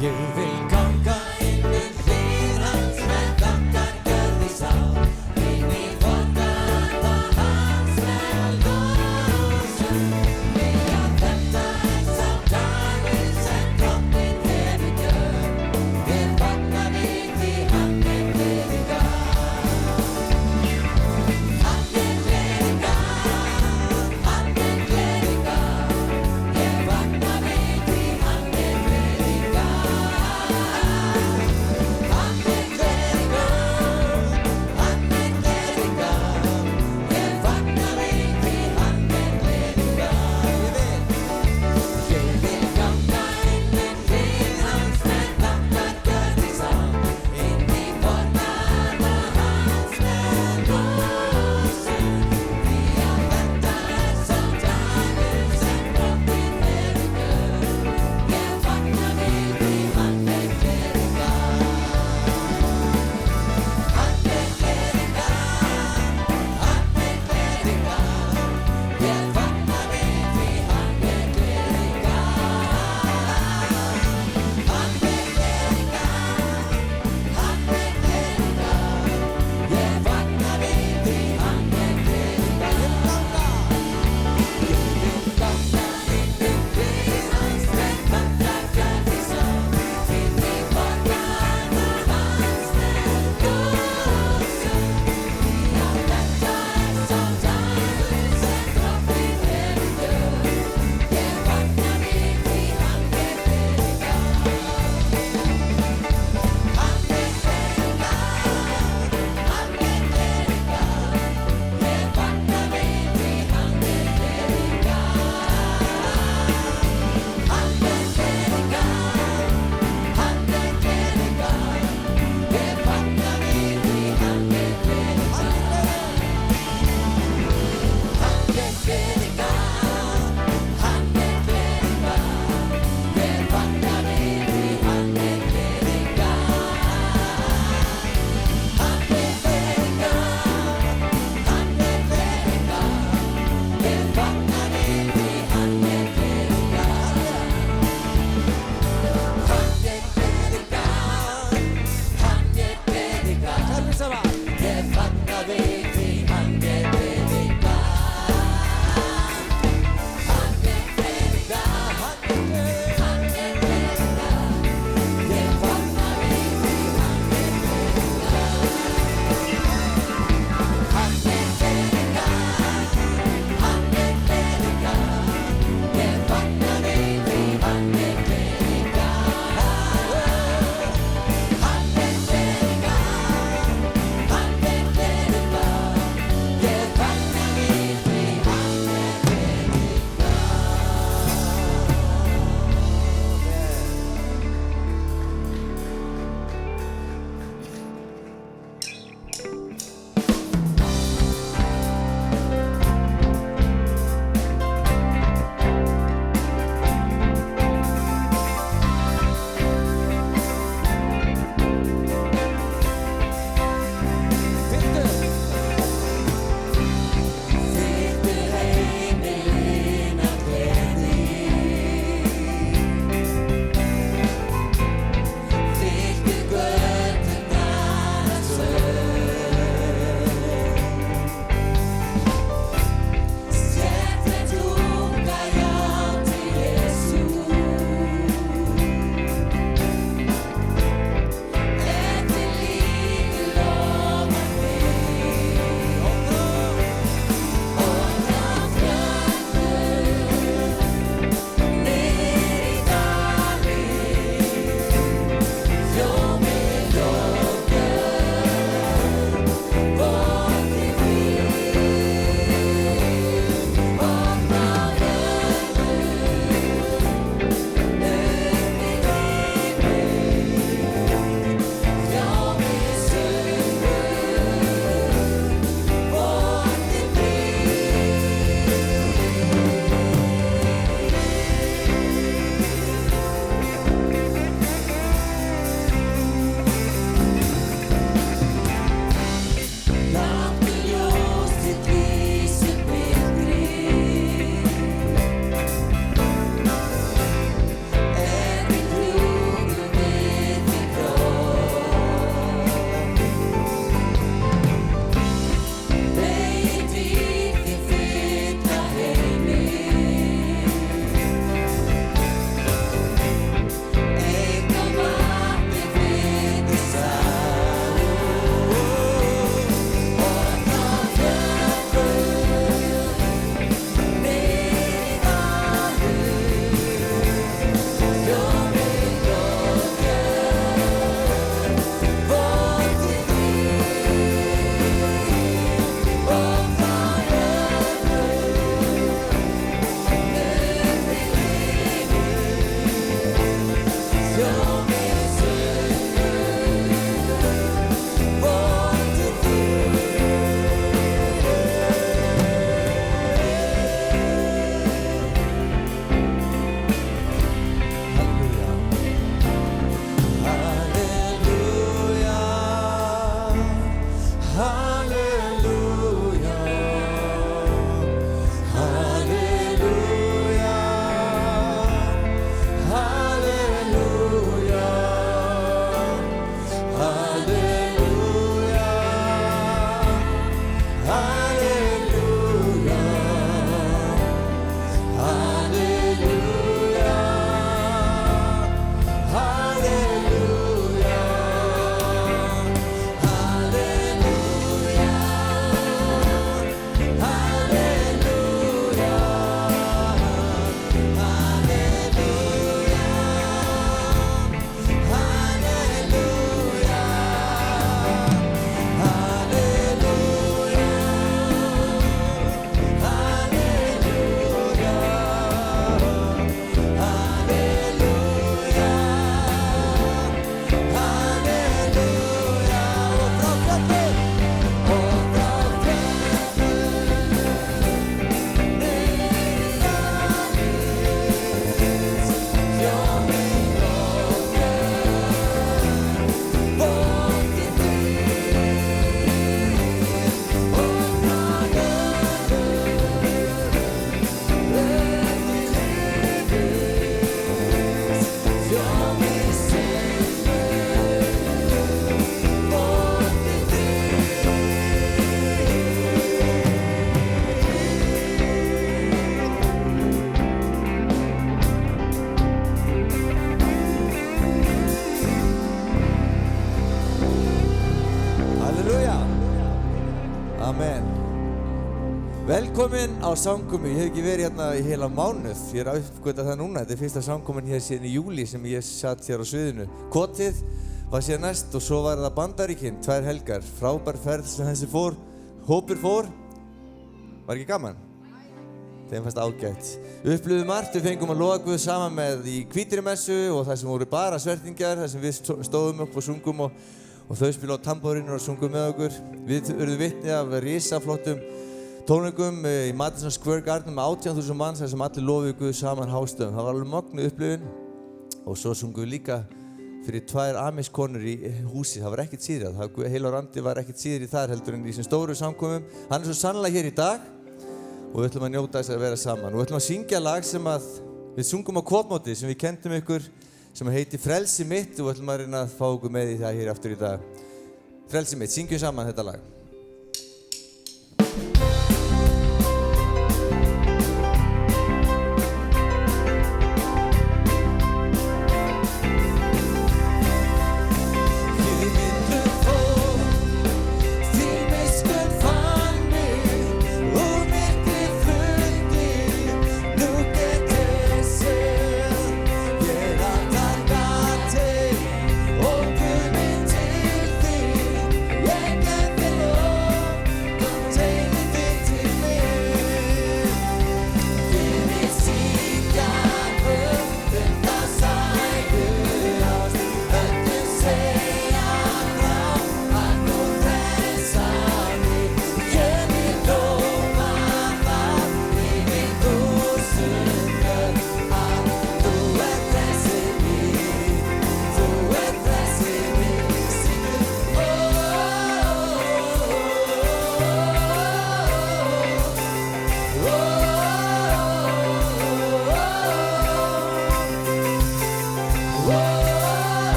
Ég vil ganga inn hlið hans með þakkargjörð í sál. Vil mig fornafna hans með lósum. Því að þetta sá dagur sem Drottinn hefur gjört. Ég fagna við því hann gleði gaf. Hann gleði gaf, hann gleði gaf. Ég fagna við því hann gleði gaf. Velkomin á samkomu. Ég hef ekki verið hérna í heila mánuð. Ég er að uppgöta það núna. Þetta er fyrsta samkoman hér síðan í júlí sem ég satt hér á sviðinu. Kotið var síðan næst og svo var það Bandaríkin, 2 helgar. Frábær ferð sem þessi fór. Hópur fór. Var ekki gaman? Þeim fannst ágætt. Við upplifðum margt, við fengum að lofa Guð saman með í hvítri messu og það sem voru bara svertingjar, það sem við stóðum upp og sungum og þau spilaðu á tambórinu og sungum með okkur. Við urðum vitni af risaflottum tónleikum í Madison Square Garden með 18.000 manns þar sem allir lofuðu Guð saman hástöfum. Það var alveg mögnuð upplifun og svo sungum við líka fyrir 2 amiskonur í húsi. Það var ekkert síðrað. Heilur Randi var ekkert síðri þar heldur en í þessum stóru samkomum. Hann er svo sannlega hér í dag og við ætlum að njóta þess að vera saman. Og við ætlum að syngja lag sem við sungum á kvotmóti sem við kenndum ykkur sem heitir Frelsi mitt og við ætlum að reyna að fá okkur með í það hér aftur í dag. Frelsi mitt, syngjum saman þetta lag.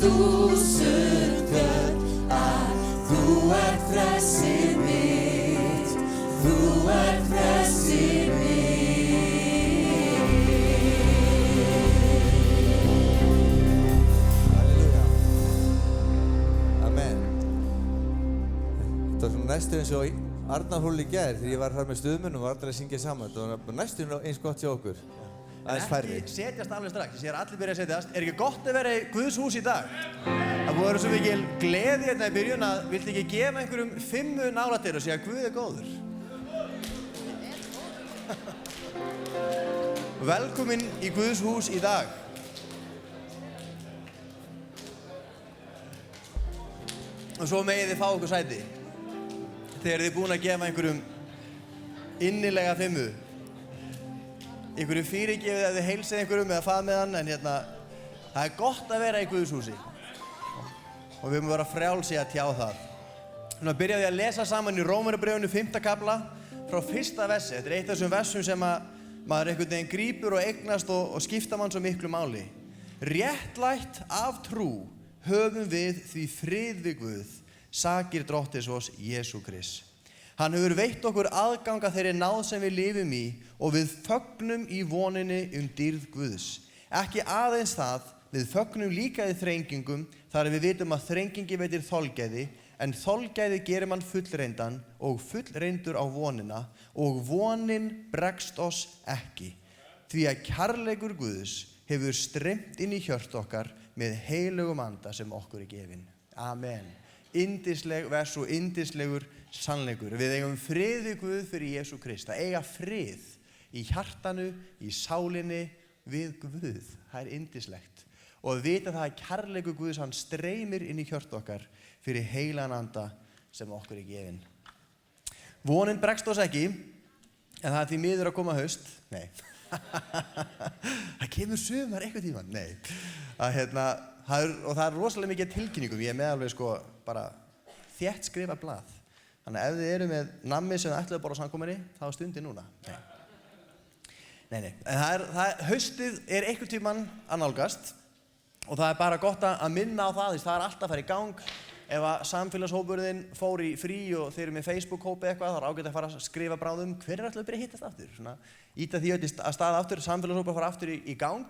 þúsund Þú ert frelsið mitt, þú ert frelsið mitt. Halleluja. Amen. Þetta var svona næstu eins og í Arnarhóli í gær þegar ég var þar með stuðmönnum og var allir að syngja saman. Þetta var næstu eins gott hjá okkur. Aðeins færri. Ekki setjast alveg strax, ég sé að allir byrja að setjast. Er ekki gott að vera í Guðs hús í dag? Það búið að vera svo mikil gleði hérna í byrjun að viltu ekki gefa einhverjum 5 nálættir og segja Guð er góður? Velkomin í Guðs hús í dag. Og svo megið þið fá okkur sæti. Þegar þið búin að gefa einhverjum innilega 5. Einhverju fyrirgefið ef þið heilsið einhverjum eða fað með hann, en hérna, það er gott að vera í Guðs húsi. Og við höfum vera frjálsi að tjá það. Nú byrjaði ég að lesa saman í Rómarbréfinu 5. kafla frá 1. versi. Þetta er eitt af þessum versum sem að maður einhvern veginn grípur og eignast og skipta mann svo miklu máli. Réttlætt af trú höfum við því frið við Guð, sakir Drottins oss Jesú Krist. Hann hefur veitt okkur aðgang að þeirri náð sem við lifum í og við fögnum í voninni dýrð Guðs. Ekki aðeins það, við fögnum líka í þrengingum þar við vitum að þrengingi veitir þolgæði, en þolgæði gerir mann fullreyndan og fullreyndur á vonina og vonin bregst oss ekki. Því að kærleikur Guðs hefur streymt inn í hjört okkar með heilugum anda sem okkur er gefinn. Amen. Yndisleg vers og yndislegur sannleikur. Við eigum frið við Guð fyrir Jesú Krist. Að eiga frið í hjartanu, í sálinni við Guð. Það er yndislegt. Og að vita það að kærleikur Guðs hann streymir inn í hjört okkar fyrir heilan anda sem okkur er gefinn. Vonin bregst oss ekki, en það er því miður að koma haust. Nei. Það kemur sumar eitthvað tímann. Nei. Og það er rosalega mikið tilkynningum. Ég er með alveg bara þétt skrifa blað. Þannig að ef þið eru með nammi sem þið ætluðu að borða á samkomunni, þá er stundin núna. Nei. En haustið er einhvern tímann að nálgast og það er bara gott að minna á það, því það er alltaf að fara í gang. Ef að samfélagshópurinn fór í frí og þeir eru með Facebook-hópi eitthvað, þá er ágætt að fara að skrifa bráðum hvenær ætluðu að byrja að hittast aftur. Svona, íta því að staða aftur, samfélagshópur fara aftur í gang.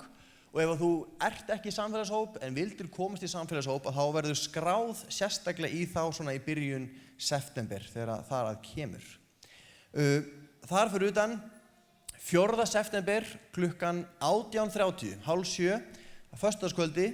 Og ef þú ert ekki í samfélagshóp en vildir komast í samfélagshóp, þá verður skráð sérstaklega í þá svona í byrjun september þegar þar að kemur. Þar fyrir utan 4. september klukkan 18:30, 6:30 á föstudagskvöldi,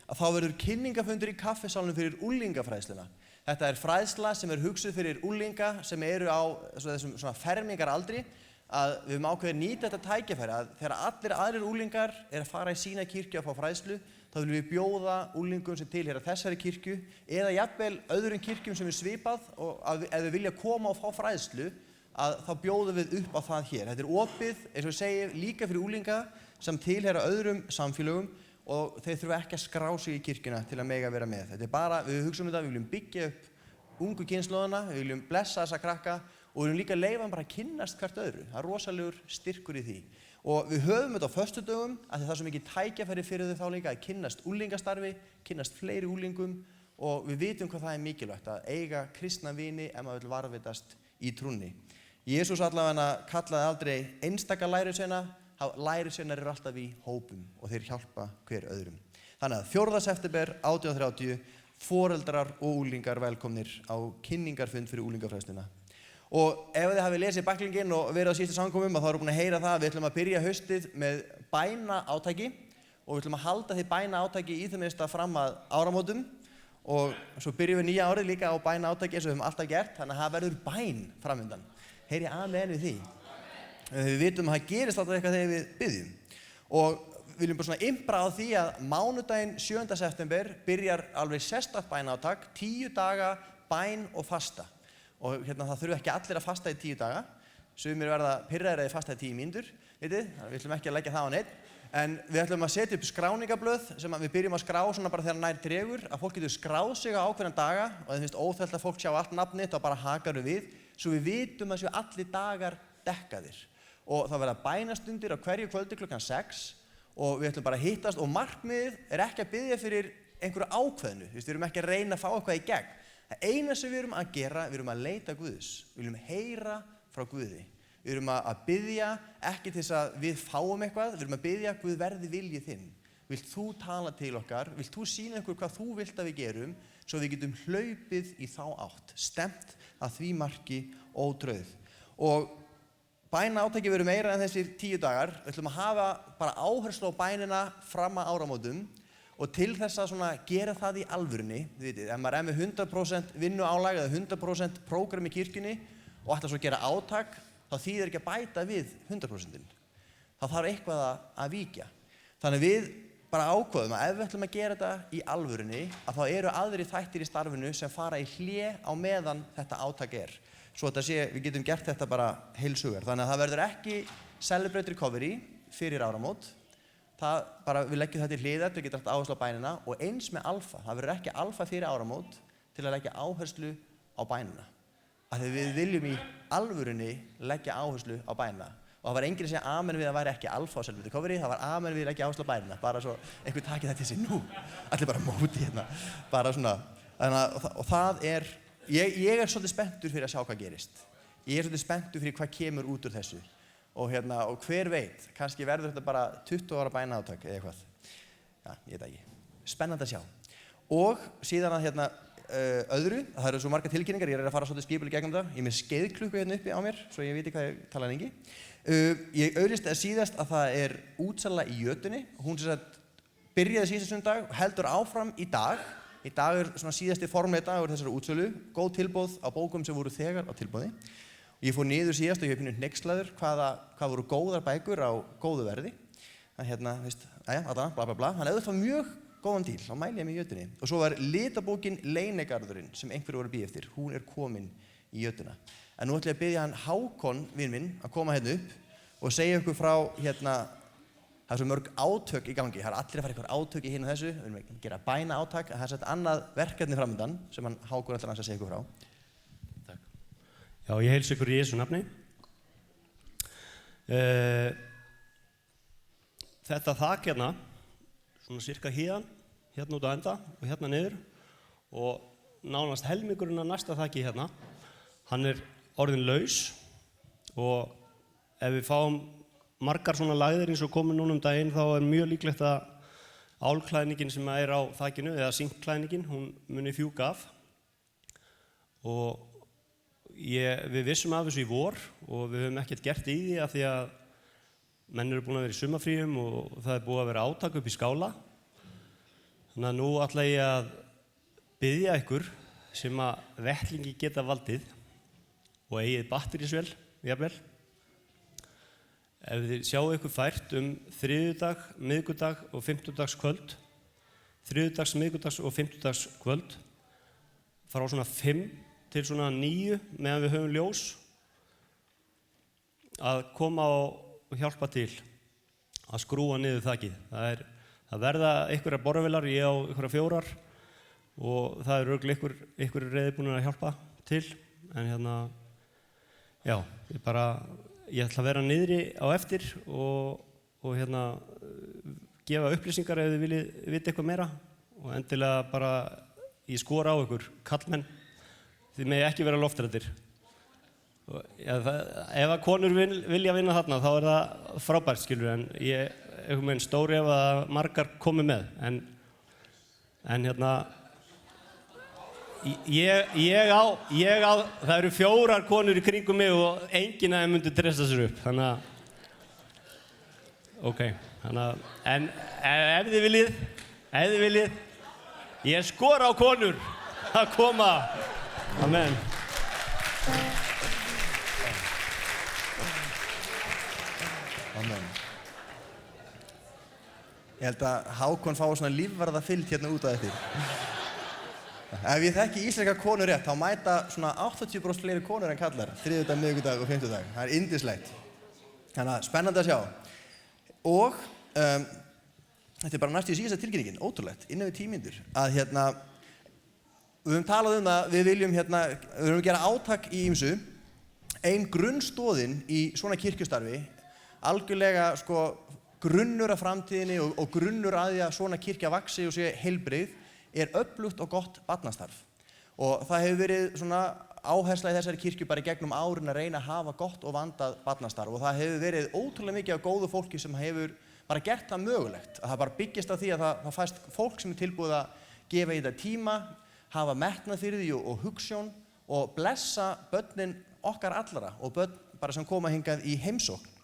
að þá verður kynningafundur í kaffisalnum fyrir unglingafræðsluna. Þetta er fræðsla sem er hugsuð fyrir unglinga sem eru á þessum svona fermingaraldri, að við höfum ákveðið að nýta þetta tækifæri að þegar allir aðrir unglingar er að fara í sína kirkju að fá fræðslu, þá viljum við bjóða unglingum sem tilheyra þessari kirkju eða jafnvel öðrum kirkjum sem er svipað, og ef við vilja koma og fá fræðslu, að þá bjóðum við upp á það hér. Þetta er opið, eins og ég segi, líka fyrir unglinga sem tilheyra öðrum samfélögum og þeir þurfa ekki að skrá sig í kirkjuna til að mega vera með. Þetta er bara, við hugsaum þetta, við viljum byggja upp ungu kynslóðina, við viljum blessa þessa krakka og við viljum líka leyfa þeim bara að kynnast hvert öðru. Það er rosalegur styrkur í því. Og við höfum þetta á föstudögum, af því það er svo mikið tækifæri fyrir þau þá líka að kynnast unglingastarfi, kynnast fleiri unglingum, og við vitum hvað það er mikilvægt að eiga kristna vini ef maður vill varðveitast í trúnni. Jesús allavega kallaði aldrei einstaka lærisveina, lærisveinar eru alltaf í hópum og þeir hjálpa hver öðrum. Þannig að 4. september 18:30, foreldrar og unglingar velkomnir á kynningarfund fyrir unglingafræðsluna. Og ef þið hafið lesið bæklinginn og verið á síðustu samkomum, þá erum búin að heyra það að við ætlum að byrja haustið með bænaátaki og við ætlum að halda því bænaátaki í það minnsta fram að áramótum, og svo byrjum við nýja árið líka á bænaátaki eins og við höfum alltaf gert, þannig að það verður bæn framundan. Heyri amen við því. Við vitum að það gerist alltaf eitthvað þegar við biðjum. Og við viljum bara svona impra á því að mánudaginn 7. september byrjar alveg sérstakt bænaátak, 10 daga bæn og fasta. Og það þurfa ekki allir að fasta í 10 daga. Sumir verða pirraðir að þið fasta í 10 mínútur, vitið, við ætlum ekki að leggja það á neitt. En við ætlum að setja upp skráningablöð sem við byrjum að skrá svona bara þegar nær dregur, að fólk getur skráð sig á ákveðna daga og það finnst óþægilegt að fólk sjá allt nafnið og bara hakar við, svo við vitum að séu allir dagar dekkaðir. Og það verða bænastundir á hverju kvöldi klukkan 6 og við ætlum bara að hittast, og markmiðið er ekki að biðja fyrir einhverju ákveðnu, við erum ekki að reyna að fá eitthvað í gegn. Það eina sem við erum að gera, við erum að leita Guðs. Við viljum heyra frá Guði. Við erum að biðja, ekki til þess að við fáum eitthvað, við erum að biðja Guð verði viljið þinn. Vilt þú tala til okkar? Vilt þú sýna okkur hvað þú vilt að við gerum, svo við getum hlaupið í þá átt, stemt að því marki ótrauð. Og bænaátaki verður meira en þessir 10 dagar. Við ætlum að hafa bara áherslu á bænina fram að áramótum og til þess að svona gera það í alvörunni, þið vitið, ef maður með 100% vinnuálag eða 100% prógram í kirkjunni og ætlar svo að gera átak, þá þýðir ekki að bæta við 100%. Þá þarf eitthvað að víkja. Þannig við bara ákveðum að ef við ætlum að gera þetta í alvörunni, að þá eru aðrir þættir í starfinu sem fara í hlé á meðan þetta átak Svo þetta við getum gert þetta bara heilsugar. Þannig að það verður ekki Celebrate Recovery fyrir áramót. Við leggjum þetta í hliðar til að geta haft áherslu á bænina og eins með alfa. Það verður ekki alfa fyrir áramót til að leggja áherslu á bænina. Af því við viljum í alvörunni leggja áherslu á bænina. Og það var enginn að segja amen við að það væri ekki alfa á Celebrate Recovery, það var amen við að leggja áherslu á bænina. Bara svo einhver taki þetta til sig nú. Allir bara móti hérna. Bara svona. Og það Ég svolítið spenntur fyrir að sjá hvað gerist. Ég svolítið spenntur fyrir hvað kemur út úr þessu. Og hver veit, kannski verður þetta bara 20 ára bænaátak eða eitthvað. Já, ég veit ekki. Spennandi að sjá. Og síðan að öðru, það eru svo margar tilkynningar, ég að fara svolítið skipulega gegnum það. Ég með skeiðklukku uppi á mér, svo ég veit hvað ég tala lengi. Ég auglýsti síðast að það útsala í Jötunni. Hún byrjaði síðasta sunnudag og heldur áfram í dag. Í dag svona síðasti formlegi dagur þessari útsölu, góð tilboð á bókum sem voru þegar á tilboði. Ég fór niður síðast og ég hef pínu hneykslaður hvað voru góðar bækur á góðu verði. Bla bla bla. Þannig að það mjög góðan díl, þá mæli ég mig í Jötunni. Og svo var litabókin Leynigarðurinn sem einhverju voru að bíða eftir. Hún komin í Jötuna. En nú ætla ég að biðja hann Hákon, vin minn, að koma upp og segja ykkur frá Það svo mörg átök í gangi, það allir að fara eitthvað átök í hinn og þessu, við erum að gera bænaátak, en það er annað verkefni framöndan sem hann Hákon ætlar að segja ykkur frá. Takk. Já, ég heilsa ykkur í Jesú nafni. Þetta þak svona cirka hérna út á enda og hérna niður og nánast helmingurinn af næsta þaki hann orðinn laus og ef við fáum margar svona lagðir eins og komið núna daginn þá mjög líklegt að álklæðningin sem á þakinu eða sinkklæðningin, hún muni fjúka af og við vissum af þessu í vor og við höfum ekkert gert í því af því að menn eru búin að vera í sumarfríum og það búið að vera átak upp í Skála. Þannig að nú ætla ég að biðja ykkur sem að vettlingi geta valdið og eigið batterísvél, jafnvel. Ef þið sjáu ykkur fært þriðjudag, miðvikudag og fimmtudagskvöld, þriðjudags, miðvikudags og fimmtudagskvöld, frá svona 5 til svona 9 meðan við höfum ljós, að koma og hjálpa til að skrúa niður þakið. Það verða einhverjar borvélar, ég á einhverjar 4 og það örugglega einhverjir reiðubúnir að hjálpa til, en já, ég ætla að vera niðri á eftir og gefa upplýsingar ef þið viljið vita eitthvað meira og endilega bara ég skora á ykkur, kallmenn, þið megi ekki vera loftræddir. Ef að konur vilja vinna þarna þá það frábært, skilur, en ég einhvern veginn stóri ef að margar komi með, en það eru 4 konur í kringum mig og enginn af þeim myndi dressa sér upp, þannig að, en ef þið viljið, ég skora á konur að koma, amen. Amen. Ég held að Hákon fái svona lífvarða fylgd hérna út á eftir. Ef ég þekki íslenskar konur rétt, þá mæta svona 80% fleiri konur en kallar, þriðjudag, miðvikudag og fimmtudag. Það yndislegt. Þannig að spennandi að sjá. Og þetta bara næstu í síðasta tilkynningin, ótrúlegt, innan við 10 mínútur, að við höfum talað það, við viljum að gera átak í ýmsu. Ein grunnstoðin í svona kirkjustarfi, algjörlega grunnur af framtíðinni og grunnur að því að svona kirkja vaxi og sé heilbrigð, öflugt og gott barnastarf. Og það hefur verið svona áhersla í þessari kirkju bara í gegnum árin að reyna að hafa gott og vandað barnastarf og það hefur verið ótrúlega mikið af góðu fólki sem hefur bara gert það mögulegt. Að það bara byggist á því að það fæst fólk sem tilbúið að gefa í þetta tíma, hafa metnað fyrir því og hugsjón og blessa börnin okkar allra og börn bara sem koma hingað í heimsókn.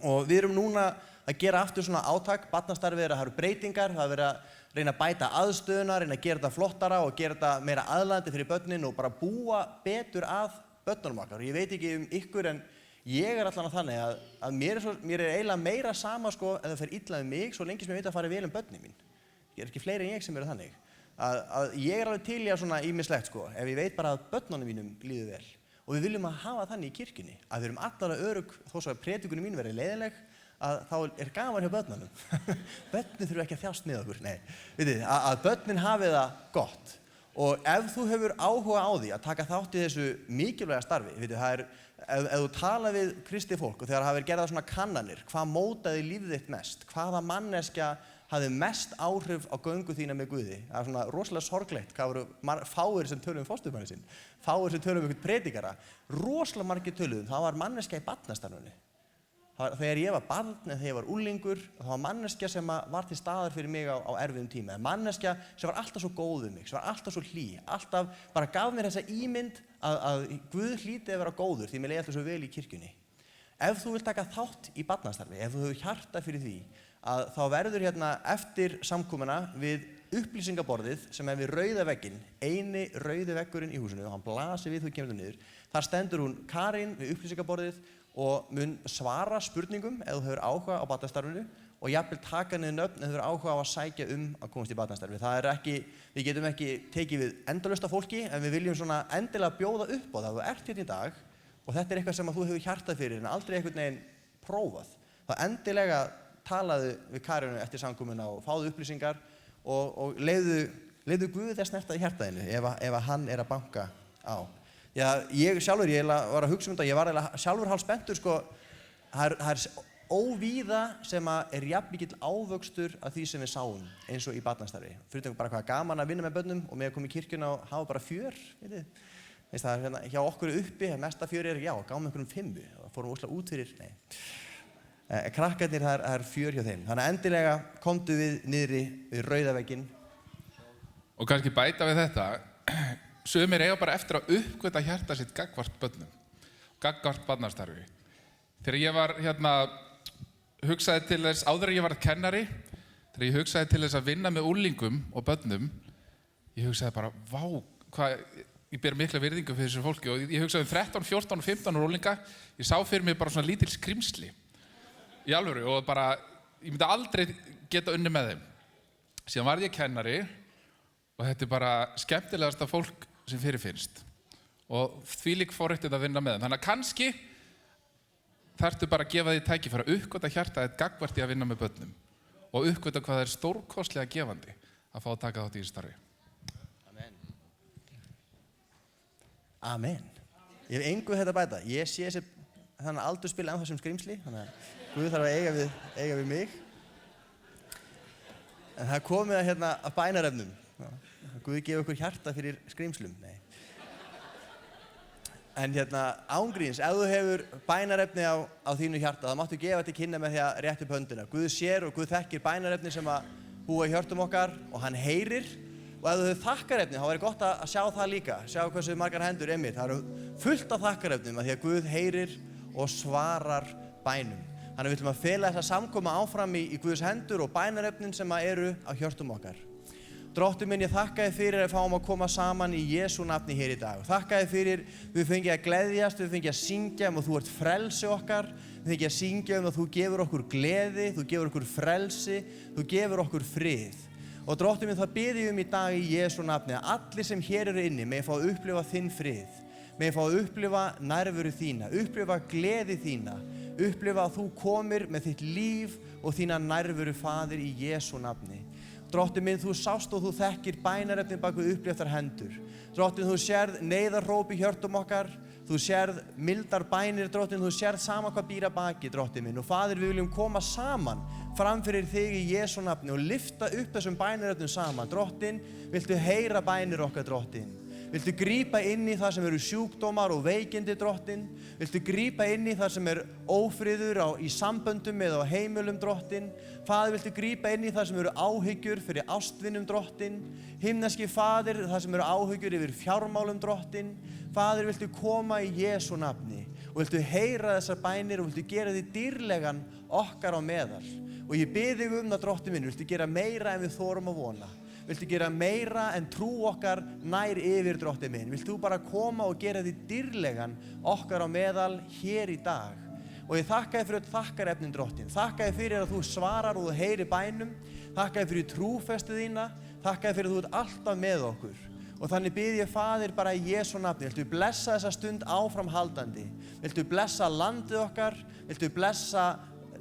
Og við erum núna að gera aftur svona átak, barnastarfið það eru breytingar, það verið að reyna að bæta aðstöðuna, reyna að gera þetta flottara og gera þetta meira aðlaðandi fyrir börnin og bara búa betur að börnunum okkar. Ég veit ekki ykkur en ég allan að þannig að mér eiginlega meira sama sko ef það fer illa mig svo lengi sem ég veit að fara vel börnin mín. Ég ekki fleiri en ég sem þannig. Að ég alveg til í að svona ýmislegt sko, ef ég veit bara að börnunum mínum líður vel. Og við viljum að hafa þannig í kirkjunni, að við erum allavega örugg þó svo að prédikunum mín verið leiðinleg, að þá gaman hjá börnunum. Börnin þurfa ekki að þjást með okkur, nei. Vitið, að börnin hafi það gott. Og ef þú hefur áhuga á því að taka þátt í þessu mikilvæga starfi, vitið, ef þú tala við kristið fólk og þegar hafa verið gerðar svona kannanir, hvað mótaði lífið þitt mest, hvaða manneskja hafði mest áhrif á göngu þína með Guði. Það er svona rosalega sorglegt, hvað voru fáir sem töluðum fósturmanni sinn, fáir sem töluðum einhvern predikara, rosalega margir töluðum, það var manneskja í barnastarfinu. Þegar ég var barn eða þegar ég var unglingur, það var manneskja sem var til staðar fyrir mig á erfiðum tíma. Manneskja sem var alltaf svo góð við mig, sem var alltaf svo hlý, alltaf bara gaf mér þessa ímynd að Guð hlýti að vera góður því mér leið alltaf svo vel í kirkjunni. Ef þú vilt taka þátt í barnastarfi, ef þú hefur hjarta fyrir því, þá verður hérna eftir samkomuna við upplýsingaborðið sem við rauða vegginn, eini rauði veggurinn í húsinu, og hann blasir við þú kemur niður. Þar stendur hún Karin við upplýsingaborðið og mun svara spurningum ef þú hefur áhuga á barnastarfinu og jafnvel taka niður nöfn ef þú hefur áhuga á að sækja að komast í barnastarfi. Það er ekki, við getum ekki tekið við endalaust af fólki en við viljum svona endilega bjóða upp á það. Þú ert hérna í dag og þetta er eitthvað sem þú hefur hjartað fyrir en aldrei einhvern veginn prófað. Þá endilega talaðu við Karinu eftir samkomuna og fáðu upplýsingar og leiðu Guði þess snerta í hjartaðinu ef hann er að banka á. Já, ég sjálfur, ég var að hugsa þetta, ég var sjálfur hálf spenntur sko, það er óvíða sem er jafn mikill ávöxtur af því sem við sáum eins og í barnastarfi. Fyrir bara hvað gaman að vinna með börnum og með að koma í kirkjuna og hafa bara fjör, veitir. Það er hérna hjá okkur uppi, mesta fjör já, gáum einhverjum 5 og fórum óslega út fyrir, nei. Krakkarnir, það er fjör hjá þeim. Þannig að endilega komdu við niðri við rauða vegginn. Og kannski bæta við þetta, sumir eiga bara eftir að uppgöta hjarta sitt gagnvart börnum, gagnvart barnastarfi. Þegar ég var hugsaði til þess, áður en ég varð kennari, þegar ég hugsaði til þess að vinna með úlingum og börnum, ég hugsaði bara, vá, hvað, ég ber mikla virðingu fyrir þessu fólki og ég hugsaði 13, 14 og 15 úlinga, ég sá fyrir mig bara svona lítil skrimsli, í alvöru, og bara, ég myndi aldrei geta unnið með þeim. Síðan varð ég kennari og þetta er bara skemmtilegasta fólk sem fyrirfinnst og þvílík forréttindi að vinna með þeim. Þannig að kannski þarftu bara að gefa því tækifæri að uppgöta hjartaðið gagnvart í að vinna með börnum og uppgöta hvað það er stórkostlega gefandi að fá að taka þátt í þessu starfi. Amen. Amen. Ég hef engu þetta að bæta. Ég sé þannig aldurspil ennþá sem skrimsli, þannig að Guð þarf að eiga við mig. En það er komið að bænarefnum. Guð gefa okkur hjarta fyrir skrimslum. Nei. En ángríns, ef þú hefur bænarefni á þínu hjarta, þá máttu gefa til kynna með því að rétta upp höndina. Guð sér og Guð þekkir bænarefni sem að búa í hjörtum okkar og hann heyrir. Og ef þú hefur þakkarefni, þá væri gott að sjá það líka. Sjá hversu margar hendur einmitt. Það eru fullt af þakkarefnum að því að Guð heyrir og svarar bænum. Þannig við ætlum að fela þessa samkoma áfram í Guðs hendur og bænarefnin sem eru á hjörtum okkar. Drottinn minn, ég þakka þér fyrir að fáum að koma saman í Jesú nafni hér í dag. Þakka þér fyrir við fengið að gleðjast, við fengið að syngja og þú ert frelsi okkar. Við fengið að syngja að þú gefur okkur gleði, þú gefur okkur frelsi, þú gefur okkur frið. Og Drottinn minn, það bið ég í dag í Jesú nafni að allir sem hér eru inni megi fá að upplifa þinn frið. Megi fá að upplifa nærveru þína, upplifa gleði þína, upplifa að þú komir með þitt líf og þína nærveru, Faðir, í Jesú nafni. Drottinn minn, þú sást og þú þekkir bænarefnin bak við upplyftar hendur. Drottinn, þú sérð neyðarhróp í hjörtum okkar, þú sérð mildar bænir, Drottinn, þú sérð sama hvað býr að baki, Drottinn minn. Og Faðir, við viljum koma saman fram fyrir þig í Jesú nafni og lyfta upp þessum bænarefnum saman. Drottinn, viltu heyra bænir okkar, Drottinn? Viltu grípa inn í það sem eru sjúkdómar og veikindi, Drottinn? Viltu grípa inn í það sem ófriður í samböndum eða á heimilum, Drottinn? Faðir, viltu grípa inn í það sem eru áhyggjur fyrir ástvinum, Drottinn? Himneski Faðir, það sem eru áhyggjur yfir fjármálum, Drottinn? Faðir, viltu koma í Jesú nafni og viltu heyra þessar bænir og viltu gera þig dýrlegan okkar á meðal. Og ég bið þig það, Drottinn minn, viltu gera meira en við þorum að vona. Viltu gera meira en trú okkar nær yfir, Drottinn minn. Vilt þú bara koma og gera þig dýrlegan okkar á meðal hér í dag. Og ég þakka þér fyrir öll þakkarefnin, Drottinn. Þakka þér fyrir að þú svarar og þú heyrir bænum. Þakka þér fyrir trúfestu þína. Þakka þér fyrir að þú ert alltaf með okkur. Og þannig bið ég, Faðir, bara í Jesú nafni. Viltu blessa þessa stund áframhaldandi. Viltu blessa landið okkar. Viltu blessa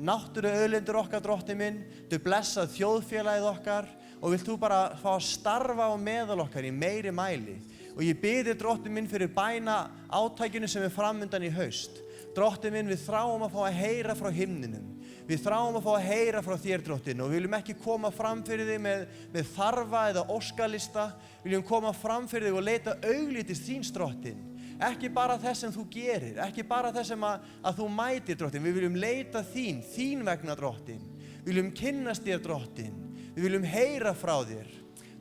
náttúruauðlindir okkar, Drottinn minn. Viltu blessa þjóðfélagið okkar. Og vilt þú bara fá að starfa á meðal okkar í meiri mæli. Og ég bið þér, Drottinn minn, fyrir bæna átækinu sem framundan í haust. Drottinn minn, við þráum að fá að heyra frá himninum. Við þráum að fá að heyra frá þér, Drottinn, og við viljum ekki koma fram fyrir þig með þarfa eða óskalista. Við viljum koma fram fyrir þig og leita auglítið þíns, Drottinn. Ekki bara þess sem þú gerir, ekki bara þess sem að þú mætir, Drottinn. Við viljum leita þín vegna, Drottinn. Við viljum kynnast þér, Drottinn. Við viljum heyra frá þér.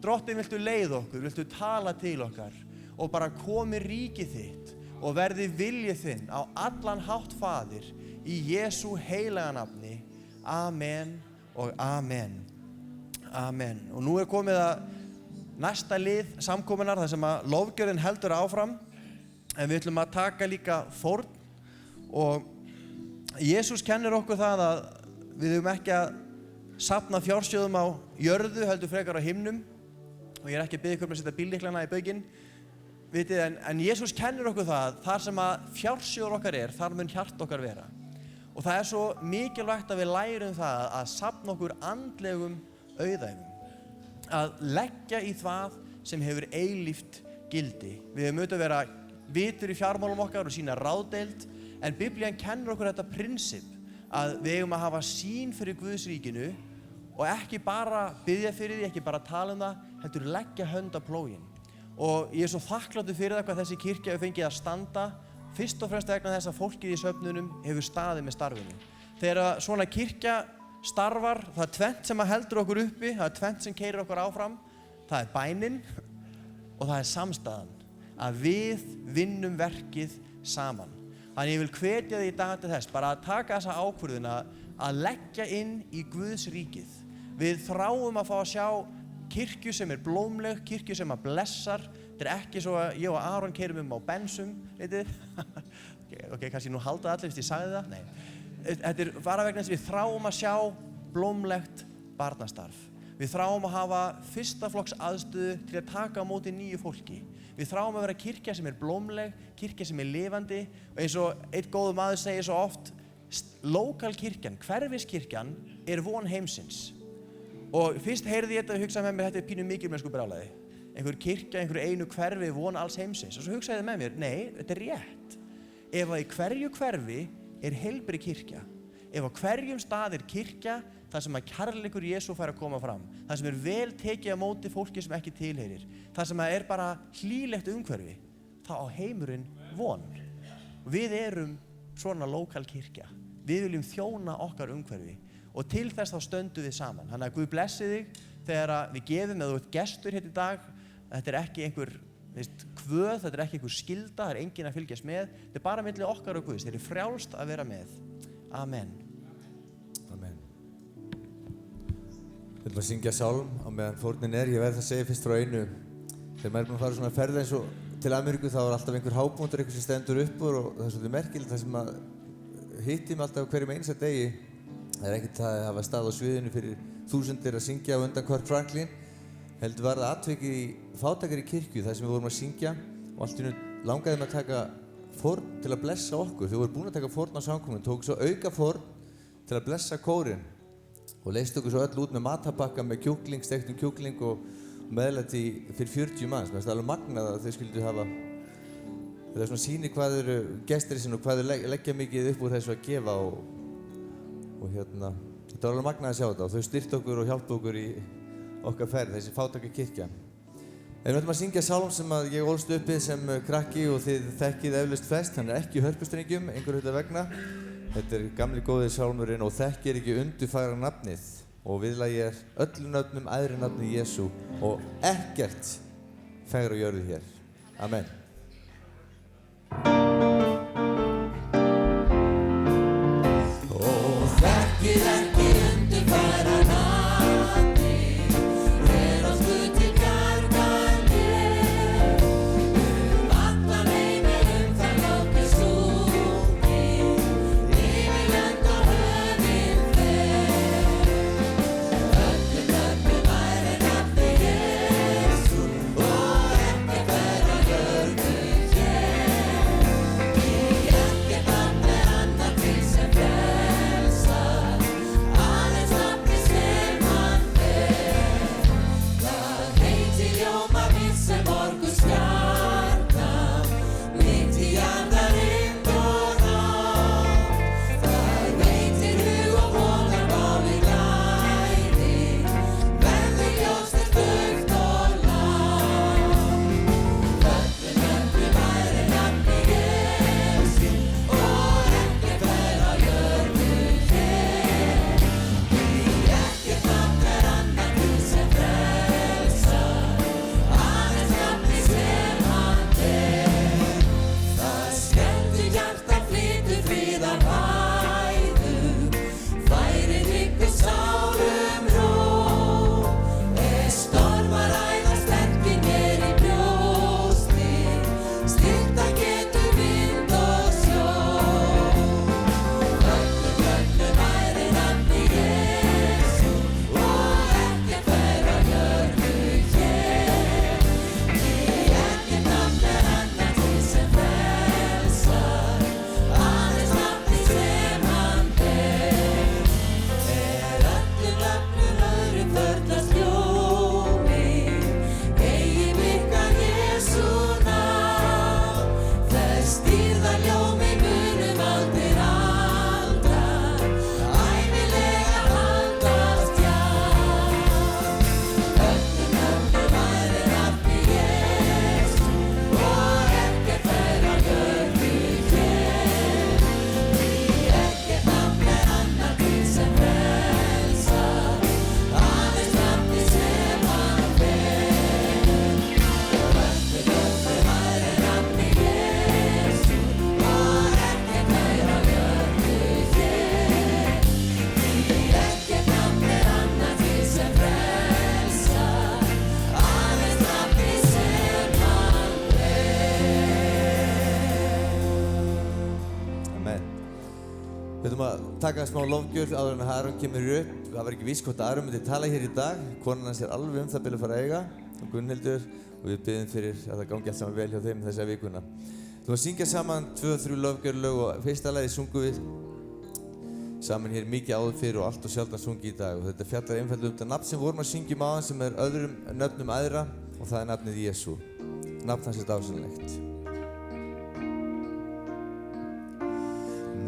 Drottinn, viltu leiða okkur, viltu tala til okkar og bara komi ríkið þitt og verði viljið þinn á allan hátt, Faðir, í Jesú heilaga nafni. Amen og amen. Amen. Og nú komið að næsta lið samkomunnar þar sem að lofgjörðin heldur áfram, en við ætlum að taka líka fórn. Og Jesús kennir okkur það að við höfum ekki að safna fjársjóðum á jörðu, heldur frekar á himnum. Og ég ekki að biðja ykkur að setja bíllyklana í baukinn. Vitið, en Jesús kennir okkur það, þar sem að fjársjóður okkar þar mun hjart okkar vera. Og það svo mikilvægt að við lærum það að safna okkur andlegum auðæfum. Að leggja í það sem hefur eilíft gildi. Við höfum auðvitað að vera vitur í fjármálum okkar og sína ráðdeild, en Biblían kennir okkur þetta prinsip að við eigum að hafa sýn fyrir Guðs ríkinu og ekki bara biðja fyrir því, ekki bara tala það, heldur leggja hönd á plóginn. Og ég svo þakkláttur fyrir það hvað þessi kirkja hefur fengið að standa, fyrst og fremst vegna þess að fólkið í söfnunum hefur staðið með starfinu. Þegar svona kirkja starfar, það tvennt sem heldur okkur uppi, það tvennt sem keyrir okkur áfram, það bænin og það samstaðan, að við vinnum verkið saman. Þannig ég vil hvetja þig í dag til þess, bara að taka þessa ákvörðun að leggja inn í Guðs ríkið. Við þráum að fá að sjá kirkju sem blómleg, kirkju sem blessar. Þetta ekki svo að ég og Aron keyrum á bensum, veitir? Ok, kannski nú halda allir, ég sagði það? Nei. Þetta bara vegna þess að við þráum að sjá blómlegt barnastarf. Við þráum að hafa fyrsta flokks aðstöðu til að taka á móti nýju fólki. Við þráum að vera kirkja sem blómleg, kirkja sem lifandi, og eins og einn góður maður segir svo oft, lokálkirkjan, hverfiskirkjan von heimsins. Og fyrst heyrði ég þetta og hugsaði með mér, þetta pínu mikilmennsku brjálæði. Einhver kirkja, einhver einu hverfi von alls heimsins. Og svo hugsaði ég með mér, nei, þetta rétt. Ef að í hverju hverfi heilbrigð kirkja, ef á hverjum stað kirkja, þar sem að kærleikur Jesú fær að koma fram, þar sem vel tekið á móti fólki sem ekki tilheyrir, þar sem að bara hlýlegt umhverfi, þá á heimurinn von. Við erum svona lokal kirkja. Við viljum þjóna okkar umhverfi og til þess þá stöndum við saman. Þannig að Guð blessi þig þegar við gefum, eða þú ert gestur hérna í dag. Þetta ekki einhver kvöð, þetta ekki einhver skylda, það enginn að fylgjast með. Þetta bara milli okkar og Guðs. Þetta frjálst að vera með. Amen. Amen. Við ætlum að syngja sálm á meðan fórnin Ég verð að segja fyrst frá einu. Þegar maður fara svona ferð eins og til Ameríku, þá alltaf einhver hápunktur, einhver sem stendur upp úr, og það svolítið merkilegt, það sem að hittir mig alltaf hverjum einsta degi. Það ekkert það að hafa stað á sviðinu fyrir þúsundir að syngja á undan Kirk Franklin. Heldur var það atvikið í fátækari kirkju, þar sem við vorum að syngja, og allt í einu langaði mig að taka fórn til að blessa okkur. Þau voru búin að taka fórn á samkomunni, tók svo auka fórn til að blessa kórinn og leyst okkur svo öll út með matarbakka með kjúkling, steiktum kjúkling og meðlæti fyrir 40 manns. Mér finnst það alveg magnað að þau skyldu hafa. Þetta svona sýnir hvað eru gestir sinni og hvað þau leggja mikið upp úr þessu að gefa, og þetta var alveg magnað að sjá þetta, og þau styrktu okkur og hjálpu okkur í okkar ferð, þessi fátæka kirkja. En við ætlum að syngja sálm sem að ég ólst uppið sem krakki og þið þekkið eflaust flest. Hann ekki í hörpustrengjum, einhverju hluta vegna. Þetta gamli góði sálmurinn og þekkir ekki undurfagra nafnið. Og viðlagið öllum nöfnum æðri nafni Jesú og ekkert fegra jörðu hér. Amen. Og þekkir ekki undurfagra nafnið, allan heiminn það láti stungið, yfir lönd og höfin fer. Öllum nöfnum æðri nafni Jesú og ekkert fegra jörðu hér. Því ekkert nafn annað til sem frelsar, aðeins nafnið sem hann ber. Það heitir ljóma mitt sem morgunstjarna, mitt í andar reynd og náð. Það veitir hug og vonar báli glæði, verði ljóst dauft og lágt. Öllum nöfnum æðri nafni Jesú og ekkert fegra jörðu hér. Því ekkert nafn annað til sem frelsar, aðeins nafnið sem hann ber. Það skelfir hjarta, flytur friðar væðu, færir ykkur sálum ró. Stormar æða sterkir mér í brjósti, stillta getur vind og sjó. Öllum nöfnum æðri nafni Jesú og ekkert fegra jörðu hér. Því ekkert nafn annað til sem frelsar, aðeins nafnið sem hann ber. Öllum nöfnum öðrum förlast ljómi, eigi virka Jesú nafn. Þess dýrðar ljómi munum aldrei aldrar, ævilega haldast jafn. Öllum nöfnum æðri nafni Jesú og ekkert fegra jörðu hér. Því ekkert nafn annað til sem frelsar, aðeins nafnið sem hann ber. Öllum nöfnum æðri nafni Jesú og ekkert fegra jörðu hér. Því ekkert nafn annað til sem frelsar, aðeins nafnið sem hann Amen. Við ætlum að taka smá lofgjöf áður en Aron kemur upp. Það var ekki víst hvort Aron myndi tala hér í dag. Konan hans alveg það bil að fara að eiga, og Gunnhildur, og við biðjum fyrir að það gangi allt saman vel hjá þeim þessa vikuna. Við ætlum að syngja saman 2-3 lofgjörlög og fyrsta lagið sungum við saman hér mikið áður fyrir og allt og sjaldan sungið í dag. Og þetta fjallar einfaldlega þetta nafn sem vorum að syngja áðan sem öðrum nöfnum æðra og það nafnið Jesú. Nafn hans dásamlegt.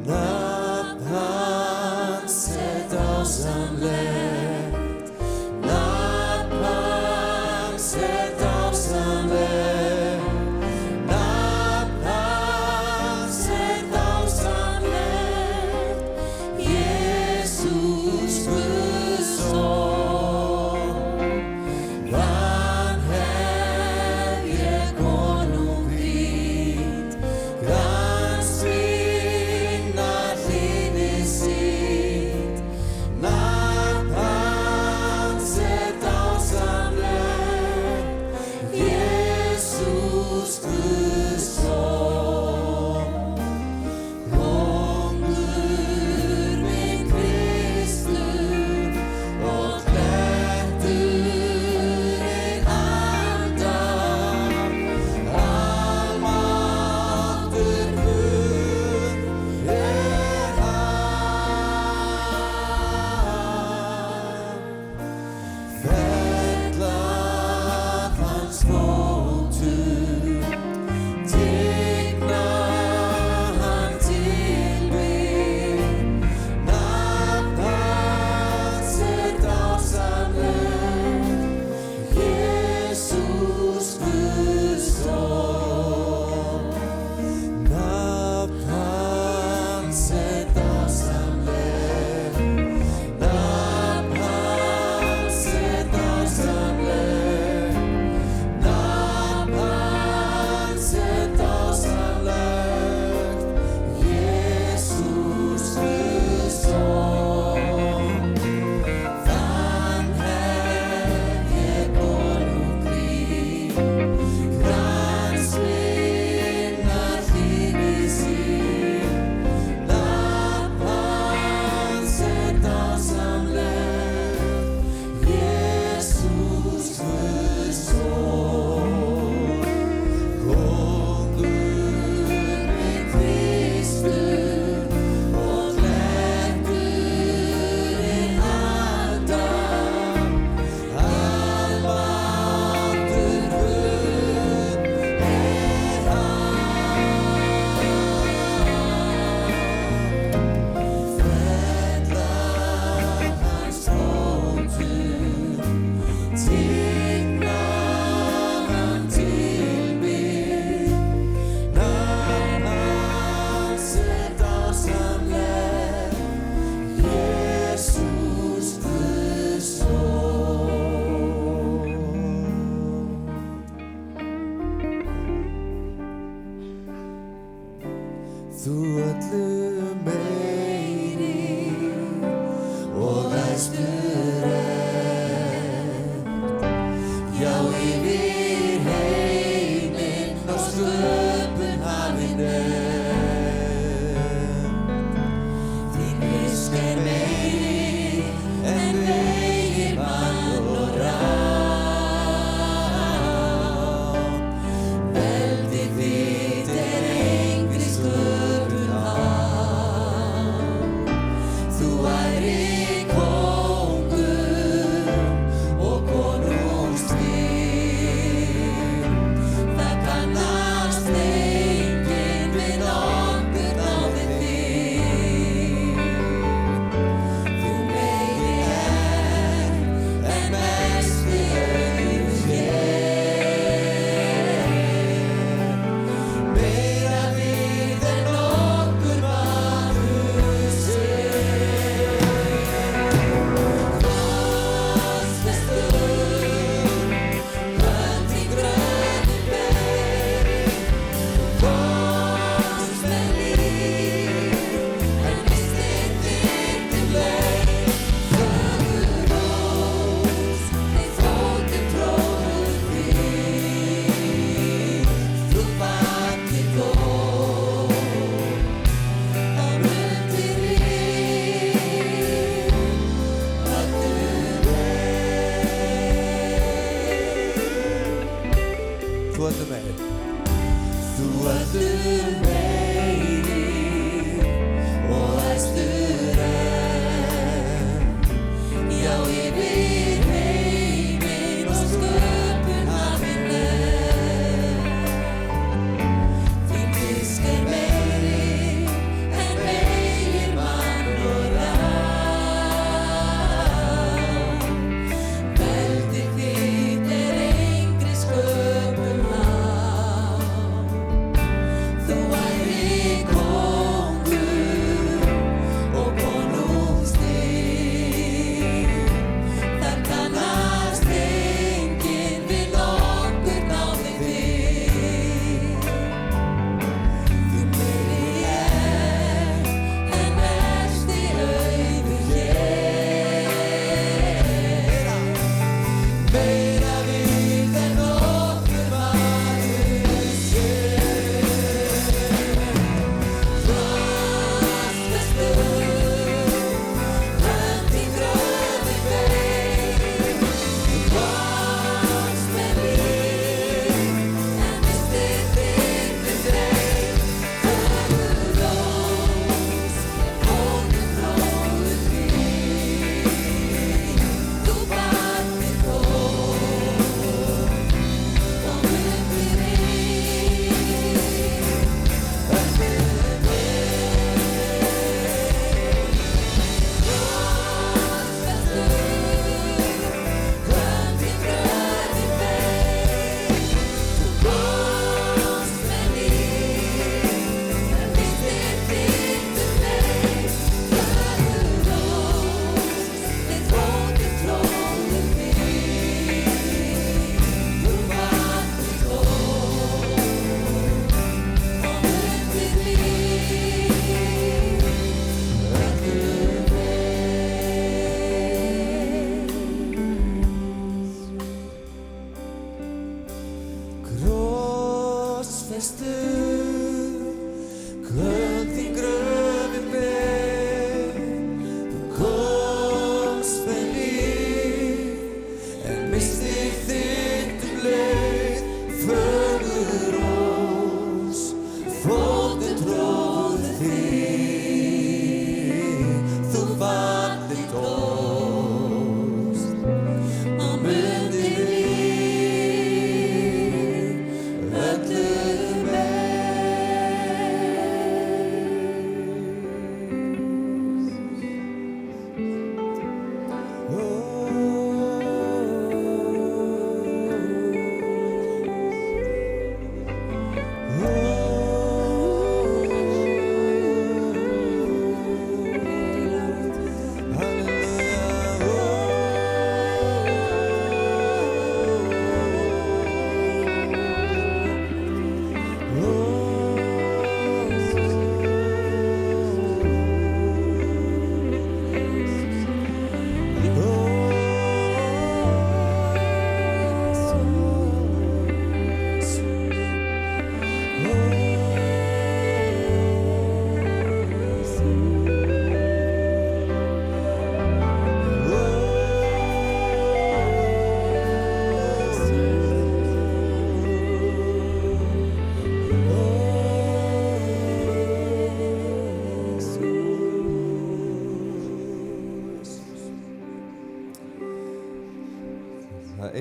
Nafn hans dásamlegt, nafn hans dásamlegt, nafn hans dásamlegt, Jesús Guðs son. Hann hef ég konung prýtt, grann svinna hlýðið sitt, nafn þú öllu meiri og æstur ert. Já, yfir heiminn og sköpun hafinn þín visk meiri en vegir mann og ráð. Veldi þitt engri sköpun háð. Þú ærir kóngur og konungstvið. Það kannast enginn við nokkur náðir þig. Þú meiri en mesti auðsér. Meira við en nokkur maður sér. Krossfestur, hönd í gröfin ber. Komst með líf, en mistir þitt leið. Fögur rós, þig fótum tróðu þig. Þú bakir þó, á mundir Þú öllu meiri. Þú öllu meiri og æstur ert. Já, yfir heiminn og sköpun hafinn þín visk meiri en vegir mann og ráð. Veldi þitt engri sköpun háð. Þú ærir kóngur og konungstvið. Það kannast enginn við nokkur náðir þig. Þú meiri en mesti auðsér. Meira við en nokkur maður sér. Krossfestur, hönd í gröfin ber. Komst með líf, en mistir þitt leið. Fögur rós, fótum tróðu þig. Þú bakir þó, á mundir Krossfestur, hönd í gröfin ber. Þú komst með líf, en mistir þitt leið. Fögur rós, fótum tróðu þig. Þú fallir tókst, á mundir öllu meir.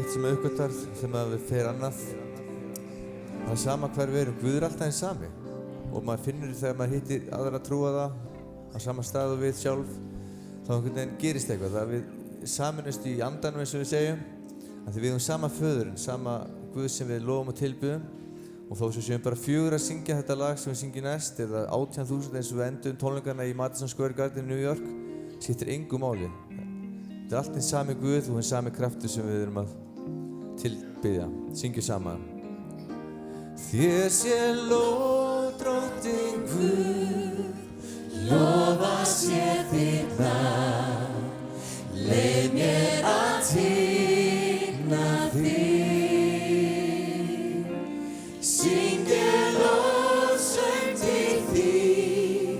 eitt sem uppgötar sem að við fer annað. Það er sama hver við erum, Guð er alltaf eins sami. Og maður finnur þegar maður hittir aðra að trúa það á sama stað og við sjálf, þá einhvern veginn gerist eitthvað. Það við saminust í andanum eins og við segjum, af því við höfum sama föðurinn, sama Guð sem við lofum og tilbyðum. Og þó sem við séum bara 4 að syngja þetta lag sem við syngjum næst, eða 18.000 eins og við endum tónleikana í Madison Square Garden í New York, skiptir engu máli. Þetta er allt eins sami Guð og eins sami kraftur sem við erum að tilbyðja, syngjum saman. Þér sé lóð, Drottinn Guð, lofa sé þitt nafn, leyf mér að tigna þig. Syngdu lofsöng til þín,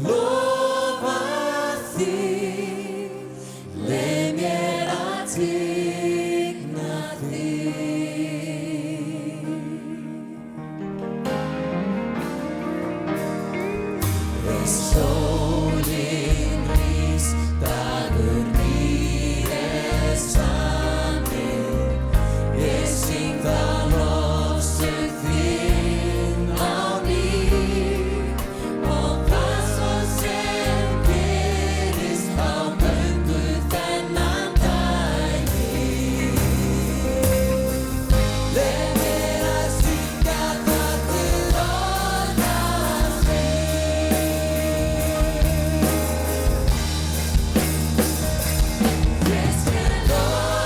lofa þig, leyf mér að tigna þig. Sólin rís, dagur nýr samur. Ég syng þá lofsöng þinn á ný. Og hvað svo sem gerist, þá göngu þennan daginn. Leyf mér að syngja það til orðans Ég sé lofsöng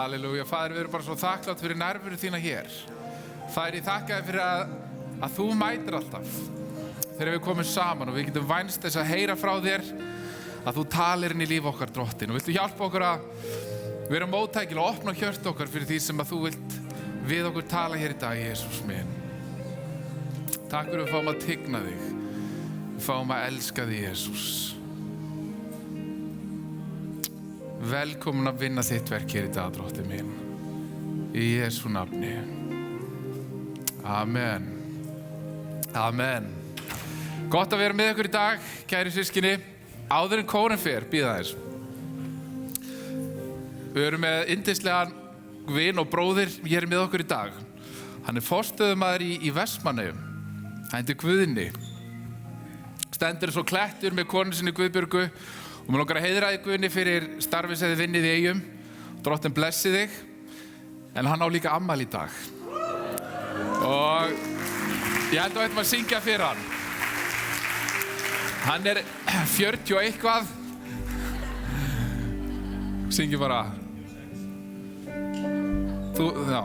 Halleluja. Faðir, við erum bara svo þakklátt fyrir nærveru þína hér. Faðir, ég þakka þér fyrir að þú mætir alltaf þegar við komum saman og við getum vænst þess að heyra frá þér að þú talir inn í líf okkar, Drottinn. Og viltu hjálpa okkur að vera móttækil og opna hjört okkar fyrir því sem að þú vilt við okkur tala hér í dag, Jesús minn. Takk fyrir að við fáum að tigna þig. Við fáum að elska þig, Jesús. Velkomin að vinna þitt verk hér í dag, Drottinn minn. Í Jesú nafni. Amen. Amen. Gott að vera með ykkur í dag, kæri systkini. Áður en kórinn fer, bíða þess. Við erum með yndislegan vin og bróðir hér með okkur í dag. Hann er forstöðumaður í Vestmannaeyjum. Hann heitir Guðni. Stendur svo klettur með konu sinni Guðbjörgu og mér langar að heiðra þig, Guðni, fyrir starfið sem þið vinnið í Eyjum. Drottinn blessi þig. En hann á líka afmæli í dag. Og ég held að ættum að syngja fyrir hann. Hann er 40 og eitthvað. Syngi bara. Þú, já.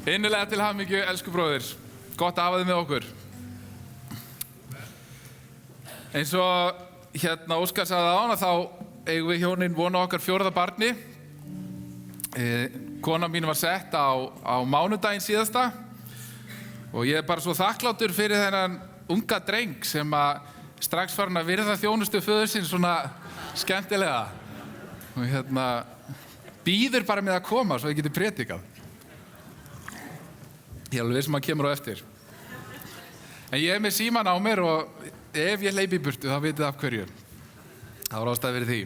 Innilega til hamingju, elsku bróðir. Gott að hafa þið með okkur. Eins og Óskar sagði áðan, þá eigum við hjónin vona okkar 4. barni. Kona mín var sett á mánudaginn síðasta og ég er bara svo þakkláttur fyrir þennan unga dreng sem að strax farin að virða þjónustu föður síns svona skemmtilega og býður bara með að koma svo ég geti predikað. Ég er alveg viss að kemur á eftir. En ég er með síman á mér og ef ég hleypi í burtu þá vitið af hverju. Það var ástæða fyrir því.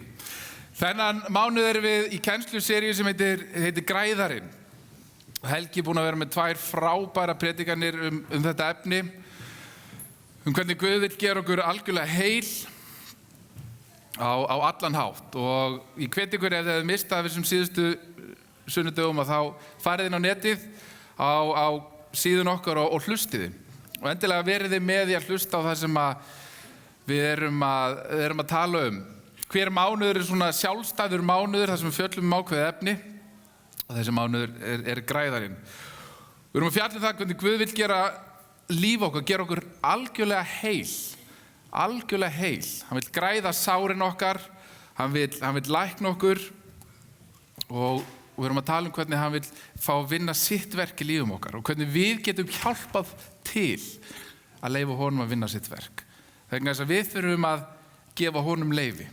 Þennan mánuð erum við í kennsluseríu sem heitir Græðarinn. Helgi er búinn að vera með 2 frábæra predikanir um þetta efni. Hvernig Guð vill gera okkur algjörlega heil á allan hátt. Og ég hvet ykkur ef þið hefðu mistað af þessum síðustu sunnudögum að þá farið inn á netið á síðun okkar og hlustiði. Og endilega verið þið með í að hlusta á það sem við erum að tala um. Hver mánuður er svona sjálfstæður mánuður þar sem við fjöllum ákveðið efni og þessi mánuður er Græðarinn. Við erum að fjalla það hvernig Guð vill gera líf okkar, gera okkur algjörlega heil. Algjörlega heil. Hann vill græða sárin okkar, hann vill lækna okkur og við erum að tala um hvernig hann vill fá að vinna sitt verk í lífum okkar og hvernig við getum hjálpað til að leyfa honum að vinna sitt verk. Vegna þess að við þurfum að gefa honum leyfi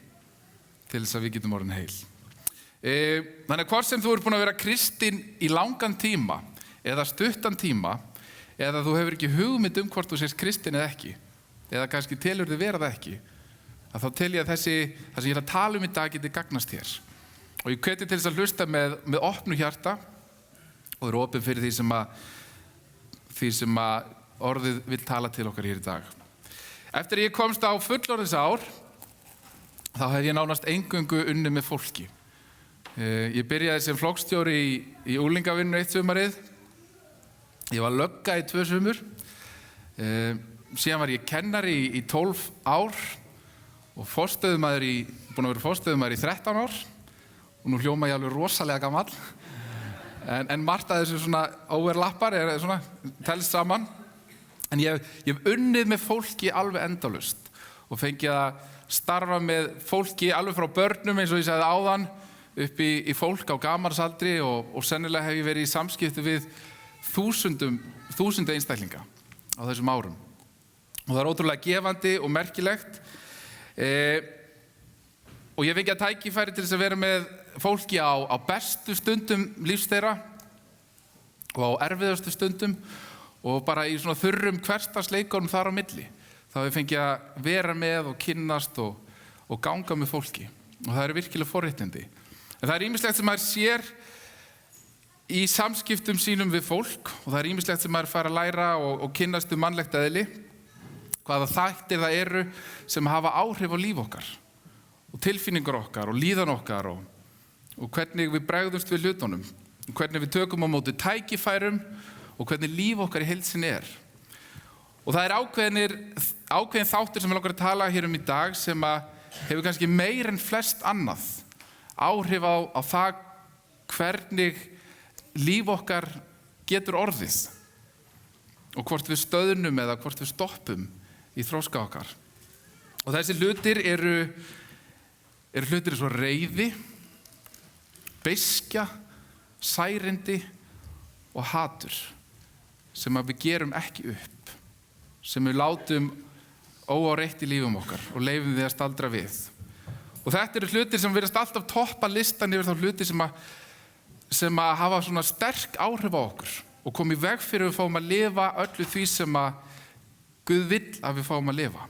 til þess að við getum orðin heil. Þannig að hvort sem þú ert búin að vera kristinn í langan tíma eða stuttan tíma eða þú hefur ekki hugmynd um hvort þú sést kristinn eða ekki eða kannski telur þið vera það ekki, að þá tel ég að það sem ég er að tala um í dag geti gagnast þér. Og ég hveti til þess að hlusta með opnu hjarta og eru opin fyrir því sem að orðið vil tala til okkar hér í dag. Eftir ég komst á fullorðinsár, þá hef ég nánast eingöngu unnið með fólki. Ég byrjaði sem flokkstjóri í unglingavinnu 1 sumarið. Ég var lögga í 2 sumur. Síðan var ég kennari í 12 ár og búinn að vera forstöðumaður í 13 ár. Og nú hljóma ég alveg rosalega gamall. En margt af þessu svona overlappar svona telst saman. En ég hef unnið með fólki alveg endalaust og fengið að starfa með fólki alveg frá börnum eins og ég sagði áðan upp í fólk á gamansaldri og sennilega hef ég verið í samskipti við þúsunda einstaklinga á þessum árum. Og það er ótrúlega gefandi og merkilegt. Og ég fengi að tækifæri til þess að vera með fólki á bestu stundum lífs þeirra og á erfiðustu stundum og bara í svona þurrum hversdagsleikunum þar á milli. Þá hef ég fengið að vera með og kynnast og og ganga með fólki. Og það eru virkilega forréttindi. En það er ýmislegt sem maður sér í samskiptum sínum við fólk og það er ýmislegt sem maður fær að læra og kynnast mannlegt eðli. Hvaða þættir það eru sem hafa áhrif á líf okkar og tilfinningar okkar og líðan okkar og hvernig við bregðumst við hlutunum. Og hvernig við tökum á móti tækifærum og hvernig líf okkar í heild sinni er. Og það er ákveðin þáttur sem við langar að tala hér í dag sem að hefur kannski meir en flest annað áhrif á það hvernig líf okkar getur orðið og hvort við stöðnum eða hvort við stoppum í þroska okkar. Og þessi hlutir eru hlutir eins og reiði, beiskja, særindi og hatur sem að við gerum ekki upp, sem við látum óáreitt í lífum okkar og leifum því að staldra við. Og þetta eru hlutir sem virðast alltaf toppa listan yfir þá hluti sem að hafa svona sterk áhrif á okkur og koma í veg fyrir að við fáum að lifa öllu því sem að Guð vill að við fáum að lifa.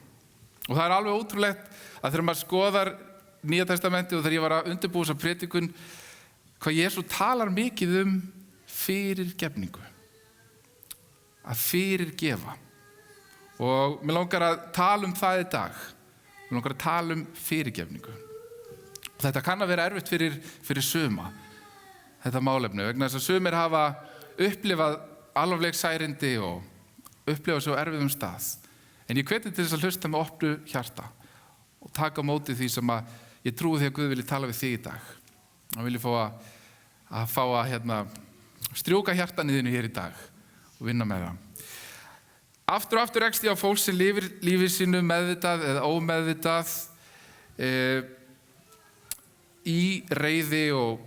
Og það er alveg ótrúlegt að þegar maður skoðar Nýja testamentið og þegar ég var að undirbúa þessa predikun, hvað Jesús talar mikið fyrirgefningu. Að fyrirgefa. Og mér langar að tala það í dag. Mér langar að tala fyrirgefningu. Þetta kann að vera erfitt fyrir suma, þetta málefni, vegna þess að sumir hafa upplifað alvarleg særindi og upplifað svo erfiðum stað. En ég hveti til þess að hlusta með opnu hjarta og taka á móti því sem að ég trúi því að Guð vilji tala við þig í dag. Hann vilji fá að strjúka hjartaniðinu hér í dag og vinna með það. Aftur og aftur rekst ég á fólk sem lifir lífið sínu meðvitað eða ómeðvitað í reiði og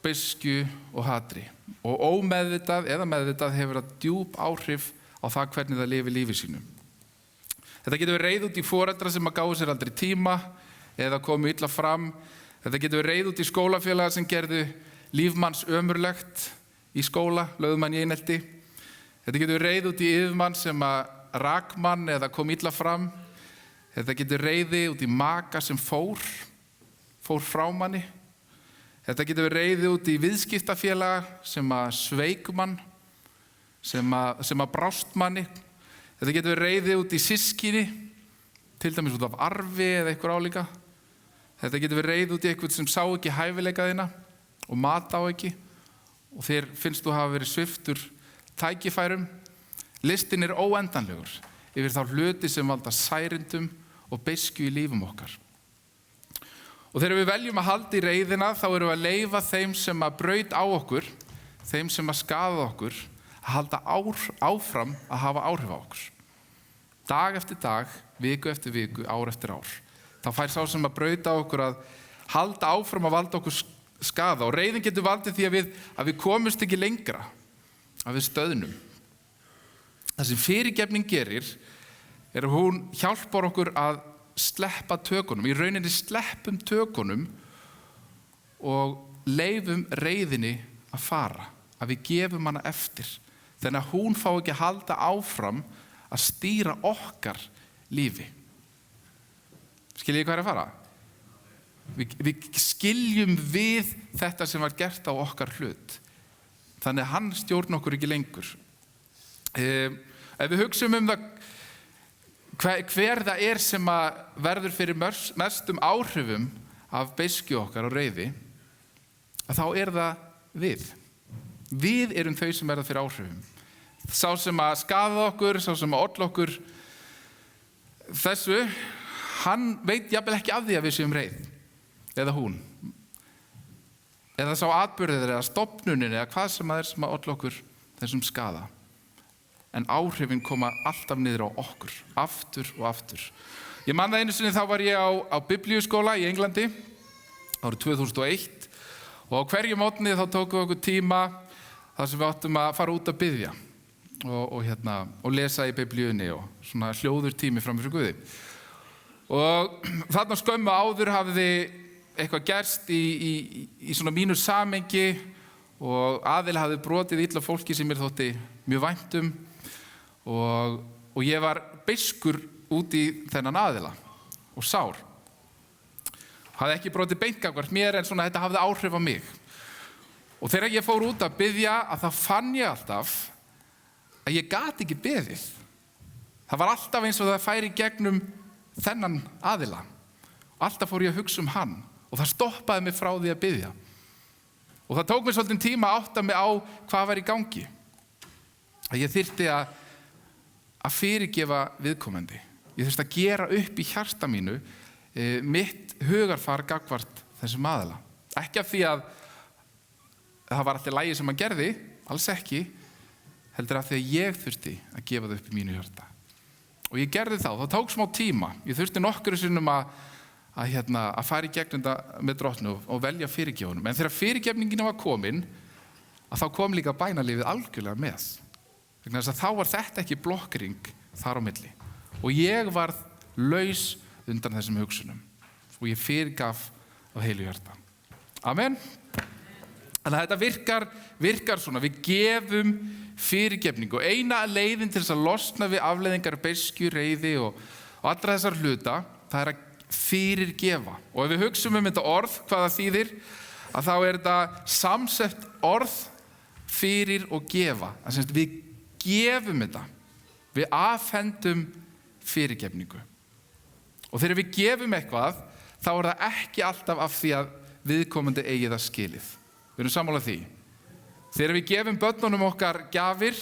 beiskju og hatri. Og ómeðvitað eða meðvitað hefur það djúp áhrif á það hvernig það lifir lífið sínu. Þetta getur verið reið út í foreldra sem að gáfu sér aldrei tíma eða komu illa fram. Þetta getur verið reið út í skólafélaga sem gerðu lífmanns ömurlegt í skóla, lögðu mann í einelti. Þetta getur verið reið út í yfirmann sem að rak mann eða kom illa fram. Þetta getur reiði út í maka sem fór frá manni. Þetta getur verið reiði út í viðskiptafélaga sem að sveik mann, sem að brást manni. Þetta getur verið reiði út í systkini, til dæmis út af arfi eða eitthvað álíka. Þetta getur verið reiði út í eitthvað sem sá ekki hæfileika þína og mat á ekki og þér finnst þú hafa verið sviptur tækifærum. Listin er óendanlegur yfir þá hluti sem valda særindum og beiskju í lífum okkar. Og þegar við veljum að halda í reiðina þá erum við að leyfa þeim sem að braut á okkur, þeim sem að skaða okkur, að halda áfram að hafa áhrif á okkur. Dag eftir dag, viku eftir viku, ár eftir ár. Þá fær sá sem að brauta á okkur að halda áfram að valda okkur skaða. Og reiðin getur valdið því að við komumst ekki lengra, að við stöðnum. Það sem fyrirgefning gerir er að hún hjálpar okkur að sleppa tökunum. Í rauninni sleppum tökunum og leifum reiðinni að fara. Að við gefum hana eftir. Þannig að hún fá ekki að halda áfram að stýra okkar lífi. Skiljið hvað er að fara? Við skiljum við þetta sem var gert á okkar hlut. Þannig að hann stjórn okkur ekki lengur. Ef við hugsum það hver það er sem að verður fyrir mestum áhrifum af beiskju okkar og reiði, þá er það við. Við erum þau sem verða fyrir áhrifum. Sá sem að skaða okkur, sá sem að olla okkur þessu, hann veit jafnvel ekki af því að við séum reið. Eða hún. Eða sá atburðir eða stofnunin eða hvað sem að er sem að olla okkur þessum skaða. En áhrifin koma alltaf niður á okkur, aftur og aftur. Ég man það einu sinni, þá var ég á biblíuskóla í Englandi, árið 2001, og á hverju mótni þá tókum við okkur tíma þar sem við áttum að fara út að biðja og lesa í biblíunni og svona hljóður tími fram fyrir Guði. Og þarna skömmu áður hafði eitthvað gerst í svona mínu samengi og aðili hafði brotið illa fólki sem mér þótti mjög vænt og ég var beiskur út í þennan aðila og sár. Hafði ekki brotið beint gagnvart mér en svona þetta hafði áhrif á mig. Og þegar ég fór út að biðja að þá fann ég alltaf að ég gat ekki beðið. Það var alltaf eins og það færi gegnum þennan aðila. Alltaf fór ég að hugsa hann og það stoppaði mig frá því að biðja. Og það tók mér svolítið tíma að átta mig á hvað var í gangi. Að ég þyrfti að fyrirgefa viðkomandi. Ég þurfti að gera upp í hjarta mínu mitt hugarfar gagnvart þessum aðila. Ekki af því að það var alltaf lagi sem hann gerði, alls ekki, heldur af því að ég þurfti að gefa það upp í mínu hjarta. Og ég gerði það tók smá tíma. Ég þurfti nokkru sinnum að fara í gegnum þetta með Drottni og velja fyrirgefunum. En þegar fyrirgefningin var komin, að þá kom líka bænalífið algjörlega með. Vegna þess að þá var þetta ekki blokkering þar á milli. Og ég varð laus undan þessum hugsunum. Og ég fyrirgaf af heilu hjarta. Amen. Þannig að þetta virkar svona. Við gefum fyrirgefningu. Og eina leiðin til þess að losna við afleiðingar, beiskju, reiði og allra þessar hluta, það er að fyrirgefa. Og ef við hugsum þetta orð, hvað það þýðir, að þá er þetta samsett orð fyrir og gefa. Þannig að við gefum þetta. Við afhendum fyrirgefningu. Og þegar við gefum eitthvað, þá er það ekki alltaf af því að viðkomandi eigi það skilið. Við erum sammála því. Þegar við gefum börnunum okkar gjafir,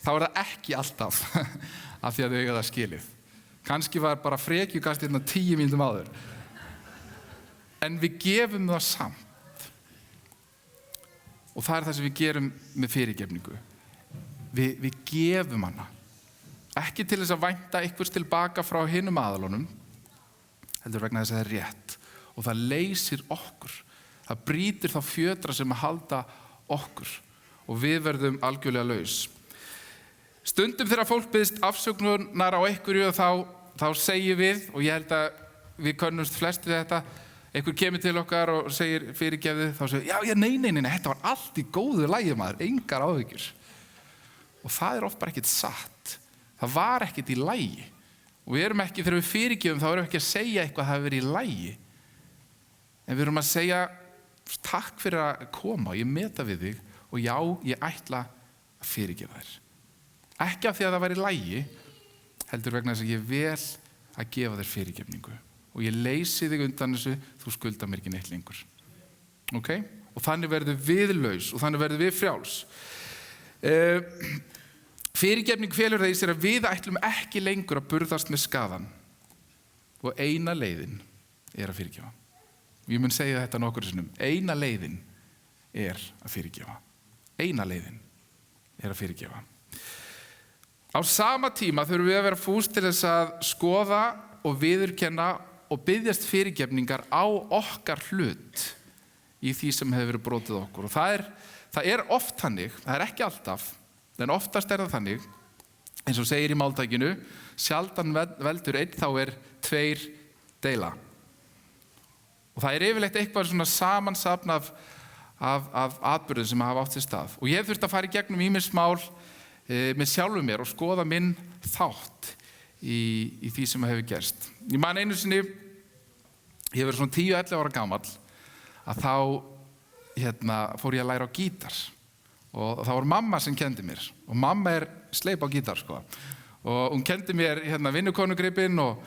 þá er það ekki alltaf af því að þau eiga það skilið. Kannski var bara frekjukast 10 mínútum áður. En við gefum það samt. Og það er það sem við gerum með fyrirgefningu. Við gefum hana. Ekki til þess að vænta einhvers tilbaka frá hinum aðalunum, heldur vegna þess að það er rétt. Og það leysir okkur. Það brýtir þá fjötra sem að halda okkur. Og við verðum algjörlega laus. Stundum þegar fólk biðst afsökunar á einhverju þá segjum við, og ég held að við könnumst flest við þetta, einhver kemur til okkar og segir fyrirgefðu, þá segir já, nei, þetta var allt í góðu lagi maður, engar áhyggjur. Og það er oft bara ekkert satt. Það var ekkert í lagi. Og við erum ekki, þegar við fyrirgefum, þá erum við ekki að segja eitthvað hafi verið í lagi. En við erum að segja takk fyrir að koma og ég meta við þig og já, ég ætla að fyrirgefa þér. Ekki af því að það var í lagi, heldur vegna þess að ég vel að gefa þér fyrirgefningu. Og ég leysi þig undan þessu, þú skuldar mér ekki neitt lengur. Ok? Og þannig verður við laus og þannig verður við frjáls. Fyrirgefning felur það í sér að við ætlum ekki lengur að burðast með skaðan. Og eina leiðin er að fyrirgefa. Ég mun segja þetta nokkur sinnum. Eina leiðin er að fyrirgefa. Eina leiðin er að fyrirgefa. Á sama tíma þurfum við að vera fús til þess að skoða og viðurkenna og biðjast fyrirgefningar á okkar hlut í því sem hefur verið brotið okkur. Og það er oft þannig, það er ekki alltaf, en oftast er það þannig, eins og segir í máltækinu, sjaldan veldur einn, þá er tveir deila. Og það er yfirleitt eitthvað svona samansafn af atburðum sem hafa átt sér stað. Og ég hef þurft að fara í gegnum ýmis mál með sjálfum mér og skoða minn þátt í því sem hefur gerst. Ég man einu sinni, ég hef verið svona 10-11 ára gamall, að þá fór ég að læra á gítar. Og það var mamma sem kendi mér. Og mamma er sleip á gítar, sko. Og hún kendi mér vinnukonugripinn og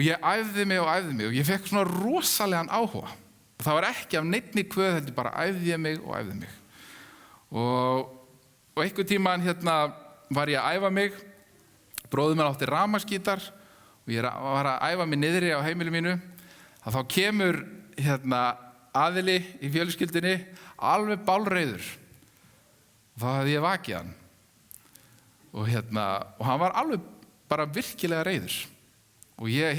ég æfði mig og ég fekk svona rosalegan áhuga. Og það var ekki af neinni kvöð, heldur bara æfði ég mig og æfði mig. Og einhvern tímann var ég að æfa mig, bróðir minn átti rafmagnsgítar og ég var að æfa mig niðri á heimili mínu, að þá kemur aðili í fjölskyldunni alveg bálreiður. Og þá hafði ég vakið hann. Og hann var alveg bara virkilega reiður. Og ég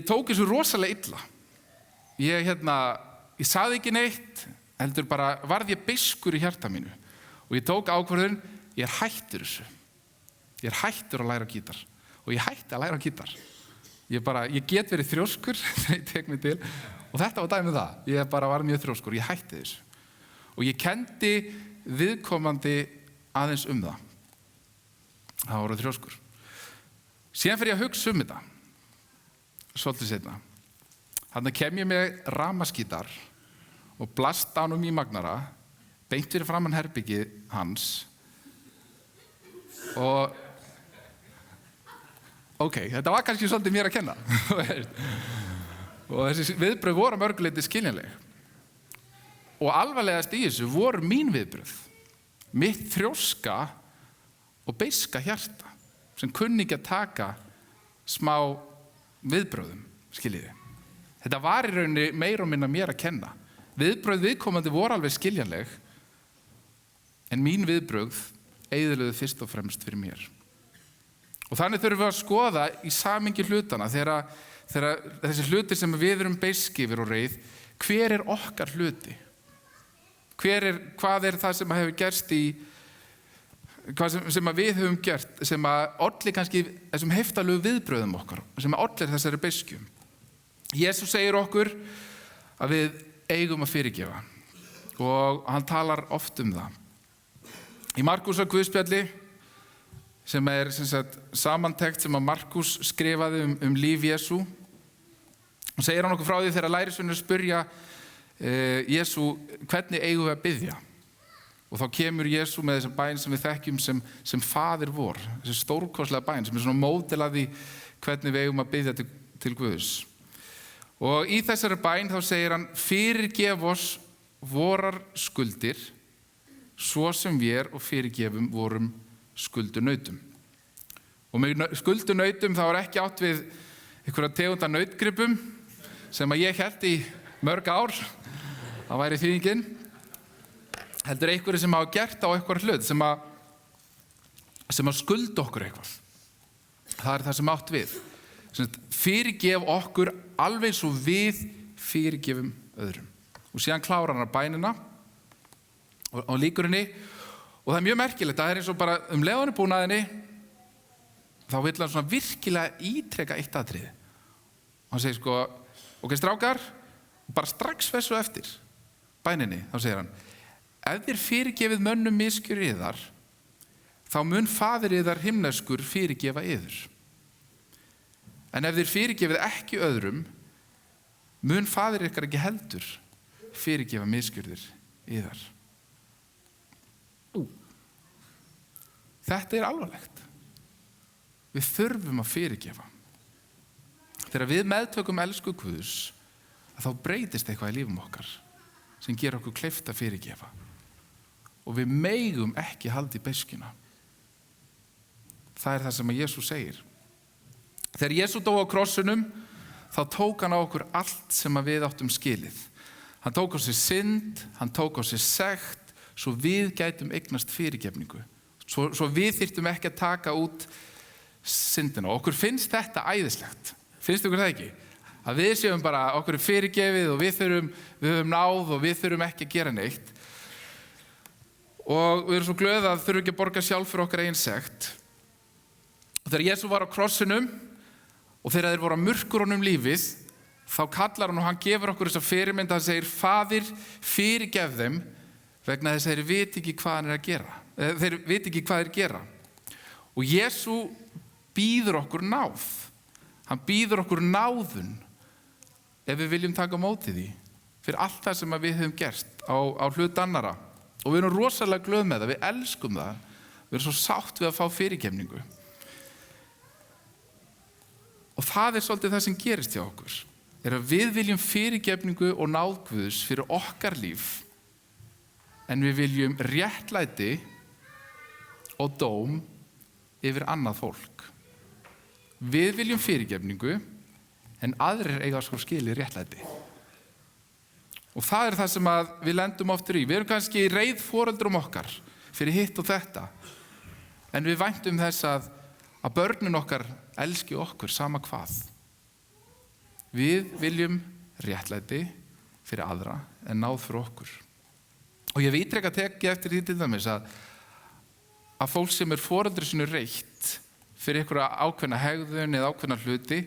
tók þessu rosalega illa. Ég sagði ekki neitt, heldur bara varð ég beiskur í hjarta mínu. Og ég tók ákvörðun, ég er hættur þessu. Ég er hættur að læra á gítar. Og ég hætti að læra á gítar. Ég get verið þrjóskur þegar ég tek mig til. Og þetta var dæmið það. Ég bara var mjög þrjóskur, ég hætti þessu. Og ég kendi viðkomandi aðeins það. Það voru þrjóskur. Síðan fer ég að hugsa þetta. Svolítið seinna. Þarna kem ég með rafmagnsgítar og blast á honum í magnara, beint fyrir framan herbergið hans og ok, þetta var kannski svolítið mér að kenna og þessi viðbrögð voru að mörgu leyti skiljanleg og alvarlegast í þessu voru mín viðbrögð, mitt þrjóska og beiska hjarta sem kunni ekki að taka smá viðbrögðum, skiljiði. Þetta var í rauninni meira og minna mér að kenna. Viðbrögð viðkomandi voru alveg skiljanleg en mín viðbrögð eyðilögðu fyrst og fremst fyrir mér. Og þannig þurfum við að skoða í samhengi hlutana þegar þessi hlutir sem við erum beiski yfir og reið, hver okkar hluti? Hvað það sem hefur gerst hvað sem við höfum gert, sem olli kannski þessum heiftarlegu viðbrögðum okkar, sem ollir þessari beiskju. Jesús segir okkur að við eigum að fyrirgefa og hann talar oft það. Í Markúsar guðspjalli, sem samantekt sem að Markús skrifaði líf Jesú, og segir hann okkur frá því þegar lærisveinarnir spyrja Jesú hvernig eigum við að biðja. Og þá kemur Jesú með þessa bæn sem við þekkjum sem faðir vor, þessi stórkostlega bæn sem svona módel að því hvernig við eigum að biðja til Guðs. Og í þessari bæn þá segir hann: fyrirgef oss vorar skuldir, svo sem við og fyrirgefum vorum skuldunautum. Og með skuldunautum þá ekki átt við einhverja tegunda nautgripum sem að ég hélt í mörg ár, það væri þýðingin, heldur einhverju sem hafa gert á eitthvað hlut sem að skulda okkur eitthvað. Það er það sem átt við. Fyrirgef okkur alveg svo við fyrirgefum öðrum. Og síðan klárar hann bænina og lýkur henni. Og það er mjög merkilegt, það er eins og bara leiðan er búnaðinni, þá vill hann svona virkilega ítreka eitt atriði. Hann segir ok strákar, bara strax þessu eftir bæninni, þá segir hann: ef þér fyrirgefið mönnum misgjörð yðar, þá mun faðir yðar himneskur fyrirgefa yður. En ef þér fyrirgefið ekki öðrum, mun faðir ykkar ekki heldur fyrirgefa misgjörðir yðar. Þetta er alvarlegt. Við þurfum að fyrirgefa. Þegar við meðtökum elsku Guðs, þá breytist eitthvað í lífum okkar sem gerir okkur kleift að fyrirgefa. Og við megum ekki halda í beiskjuna. Það er það sem að Jesús segir. Þegar Jesús dó á krossinum, þá tók hann á okkur allt sem að við áttum skilið. Hann tók á sig synd, hann tók á sig sekt, svo við gætum eignast fyrirgefningu. Svo við þyrftum ekki að taka út syndina. Og okkur finnst þetta æðislegt. Finnst ykkur það ekki? Að við séum bara, okkur fyrirgefið og við höfum náð og við þurfum ekki að gera neitt. Og við erum svo glöð að þurfum ekki að borga sjálf fyrir okkar eigin sekt. Og þegar Jesús var á krossinum og þegar þeir voru að murkur honum lífið, þá kallar hann og hann gefur okkur þessa fyrirmynd. Hann segir: Faðir, fyrirgef þeim, vegna þess að þeir viti ekki hvað hann er að gera. Þeir viti ekki hvað þeir gera. Og Jesús býður okkur náð. Hann býður okkur náðun ef við viljum taka á móti því fyrir allt það sem við höfum gert á hlut annara. Og við erum rosalega glöð með það, við elskum það. Við erum svo sátt við að fá fyrirgefningu. Og það er svolítið það sem gerist hjá okkur. Er að við viljum fyrirgefningu og náð Guðs fyrir okkar líf, en við viljum réttlæti og dóm yfir annað fólk. Við viljum fyrirgefningu, en aðrir eiga svo skilið réttlæti. Og það er það sem við lendum oftur í. Við erum kannski reið foreldrum okkar fyrir hitt og þetta, en við væntum þess að börnin okkar elski okkur sama hvað. Við viljum réttlæti fyrir aðra en náð fyrir okkur. Og ég hef ítrekað tekið eftir því til dæmis að fólk sem foreldri sínu reitt fyrir einhverja ákveðna hegðun eða ákveðna hluti,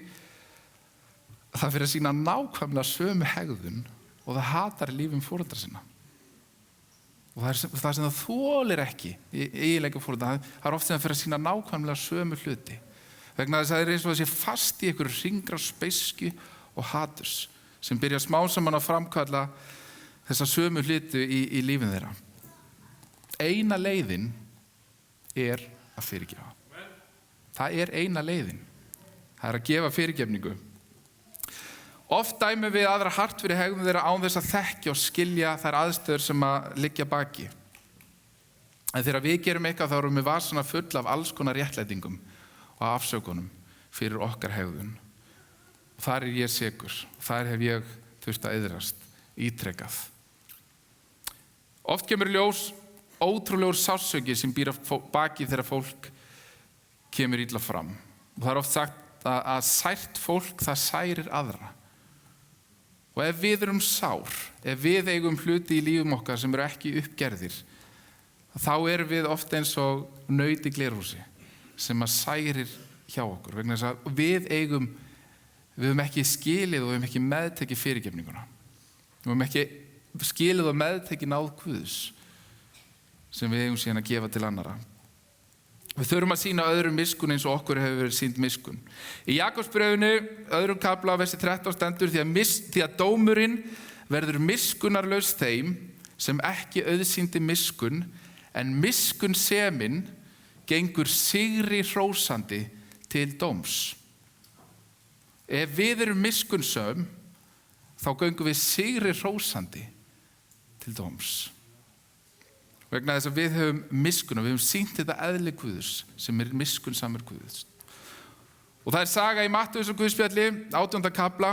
það fyrir að sýna nákvæmlega sömu hegðun og það hatar lífum foreldra sinna. Og það sem það þolir ekki í eiginleika foreldra, það er oft sem það fyrir að sýna nákvæmlega sömu hluti. Vegna þess að það er eins og það sé fast í einhverju hringrás beiskju og haturs sem byrja smám saman að framkalla þessa sömu hluti í lífin þeirra. Eina leiðin er að fyrirgefa. Það er eina leiðin. Það er að gefa fyrirgefningu. Oft dæmum við aðra hart fyrir hegðun þeirra án þess að þekkja og skilja þær aðstæður sem að liggja baki. En þegar við gerum eitthvað þá erum við vasana full af alls konar réttlætingum og afsökunum fyrir okkar hegðun. Og þar er ég sekur. Þar hef ég þurft að iðrast, ítrekað. Oft kemur ljós ótrúlegur sársauki sem býr að baki þegar fólk kemur illa fram. Og það er oft sagt að sært fólk það særir aðra. Og ef við erum sár, ef við eigum hluti í lífum okkar sem eru ekki uppgerðir, þá erum við oft eins og naut í glerhúsi sem að særir hjá okkur. Vegna þess að við höfum ekki skilið og við höfum ekki meðtekið fyrirgefninguna. Við höfum ekki skilið og meðtekið náð Guðs sem við eigum síðan að gefa til annarra. Við þurfum að sýna öðrum miskunn eins og okkur hefur verið sýnd miskunn. Í Jakobsbréfinu, öðrum kafla, versi 13 stendur, því að dómurinn verður miskunnarlaus þeim sem ekki auðsýndi miskunn, en miskunn semin gengur sigri hrósandi til dóms. Ef við erum miskunnsöm, þá göngum við sigri hrósandi til dóms. Vegna þess að við höfum miskunn og við höfum sýnt þetta eðli Guðs sem er miskunnsamur Guðs. Og það er saga í Mattheusar Guðspjalli, 18. kafla,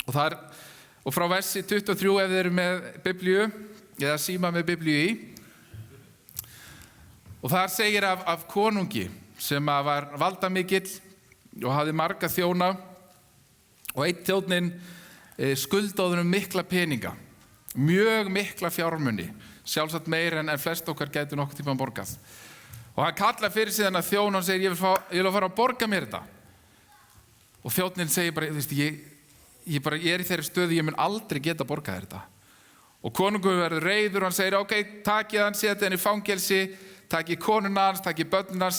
og frá versi 23 ef þið eru með Biblíu, eða síma með Biblíu í. Og þar segir af konungi sem var valdamikill og hafði marga þjóna, og einn þjónninn skuldaði honum mikla peninga, mjög mikla fjármuni, sjálfsagt meir en flest okkar gætu nokkuð tíma borgað. Og hann kallar fyrir sig þennan þjón og segir, ég vil fara að borga mér þetta. Og þjónninn segir bara, ég er í þeirri stöðu, ég mun aldrei geta borgað þetta. Og konungur verður reiður og hann segir, ok, takið hann, setið hann í fangelsi, takið konuna hans, takið börnuna hans,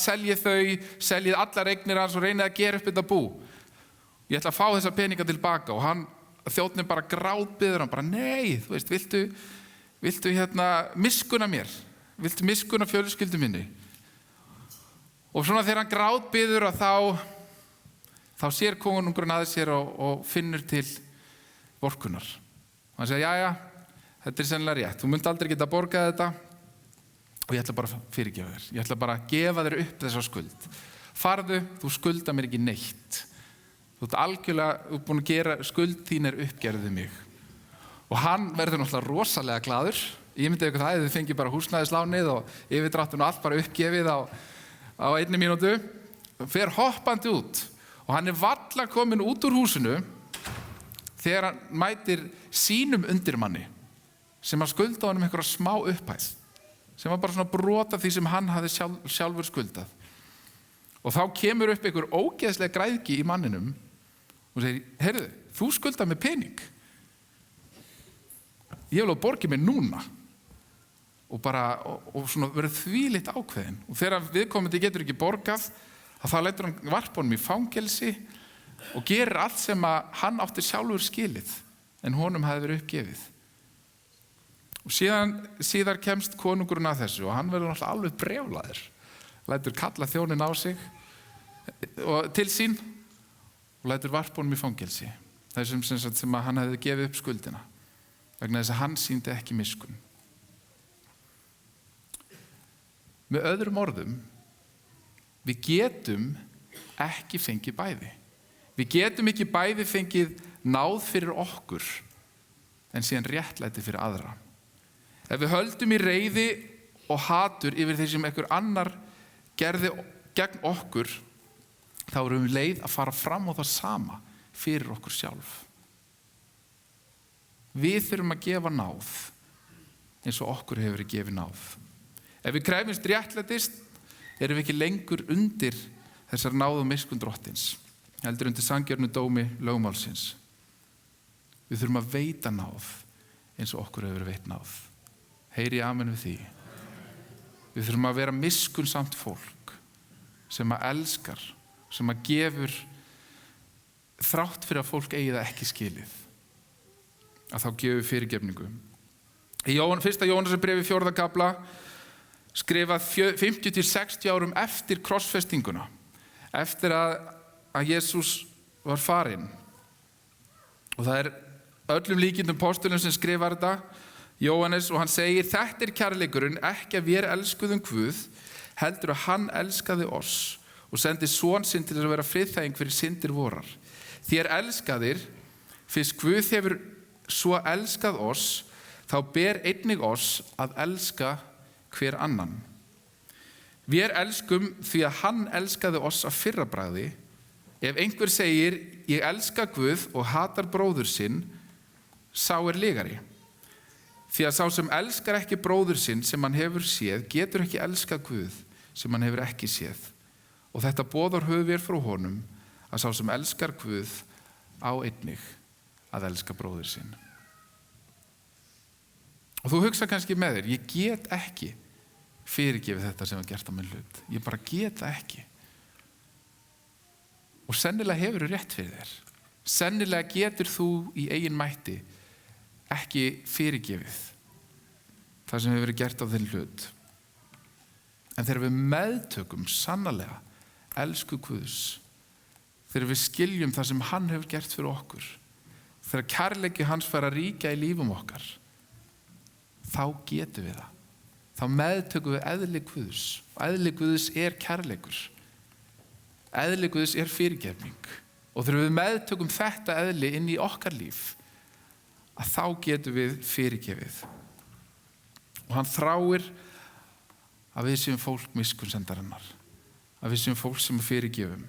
seljið allar eignir hans og reynið að gera upp þetta bú. Ég ætla að fá þessa peninga tilbaka. Og þjónninn bara grátbiður hann, bara nei, þú veist, viltu miskunna mér? Viltu miskunna fjölskyldu minni? Og svona þegar hann grátbiður þá sér konungurinn að sér og finnur til vorkunnar. Og hann segir, jæja, þetta er sennilega rétt. Þú munt aldrei geta borgað þetta og ég ætla bara að fyrirgefa þér. Ég ætla bara að gefa þér upp þessa skuld. Farðu, þú skulda mér ekki neitt. Þú ert algjörlega búin að gera skuld þín uppgerðið mig. Og hann verður náttúrulega rosalega glaður. Ég myndi ykkur það, þið fengið bara húsnæðislánið og yfirdráttun og allt bara uppgefið á 1 mínútu. Fer hoppandi út og hann er varla komin út úr húsinu þegar hann mætir sínum undirmanni sem að skulda honum einhverja smá upphæð, sem var bara svona brot af því sem hann hafði sjálfur skuldað. Og þá kemur upp einhver ógeðslega græðgi í manninum og segir, heyrðu, þú skuldar með pening. Ég vil að borga mér núna. Og svona verður þvílíkt ákveðin. Og þegar viðkomandi getur ekki borgað, þá lætur hann varpa honum í fangelsi og gerir allt sem að hann átti sjálfur skilið, en honum hafði verið uppgefið. Og síðar kemst konungurinn að þessu og hann verður náttúrulega alveg brjálaður. Lætur kalla þjónin á sig og til sín og lætur varpa honum í fangelsi. Þessum sem að hann hefði gefið upp skuldina. Vegna þess að hann sýndi ekki miskunn. Með öðrum orðum, við getum ekki fengið bæði. Við getum ekki bæði fengið náð fyrir okkur en síðan réttlæti fyrir aðra. Ef við höldum í reiði og hatur yfir því sem einhver annar gerði gegn okkur, þá erum við leið að fara fram á það sama fyrir okkur sjálf. Við þurfum að gefa náð eins og okkur hefur verið gefið náð. Ef við krefjumst réttlætis, erum við ekki lengur undir þessar náð og miskunn drottins, heldur undir sanngjörnu dómi lögmálsins. Við þurfum að veita náð eins og okkur hefur verið veitt náð. Heyri amen við því. Við þurfum að vera miskunnsamt fólk sem að elskar, sem að gefur þrátt fyrir að fólk eigi það ekki skilið. að þá gefum við fyrirgefningu. Í 1. Jóhannesarbréfi 4. kafla skrifað 50-60 árum eftir krossfestinguna, eftir að Jesús var farinn. Og það er öllum líkindum postulum sem skrifar þetta, Jóhannes, og hann segir: þetta er kærleikurinn, ekki að við elskuðum Guð, heldur að hann elskaði oss og sendi son sinn til að vera friðþæging fyrir syndir vorar. Þér elskaðir, fyrst Guð hefur svo elskað oss, þá ber einnig oss að elska hver annan. Við elskum því að hann elskaði oss af fyrra bragði. Ef einhver segir: ég elska Guð og hatar bróður sinn, sá er lygari. Því að sá sem elskar ekki bróður sinn sem hann hefur séð, getur ekki elskað Guð sem hann hefur ekki séð. Og þetta boðar höfum við frá honum, að sá sem elskar Guð á einnig að elska bróður sinn. Og þú hugsa kannski með þér: ég get ekki fyrirgefið þetta sem var gert á minn hlut. Ég bara get það ekki. Og sennilega hefur þú rétt fyrir þér. Sennilega getur þú í eigin mætti ekki fyrirgefið það sem hefur verið gert á þinn hlut. En þegar við meðtökum sannarlega elsku Guðs, þegar við skiljum það sem hann hefur gert fyrir okkur, þegar kærleiki hans fær að ríkja í lífum okkar, þá getum við það. Þá meðtökum við eðli Guðs. Og eðli Guðs er kærleikur. Eðli Guðs er fyrirgefning. Og þegar við meðtökum þetta eðli inn í okkar líf, að þá getum við fyrirgefið. Og hann þráir að við séum fólk miskunnsendarinnar, að við séum fólk sem fyrirgefum.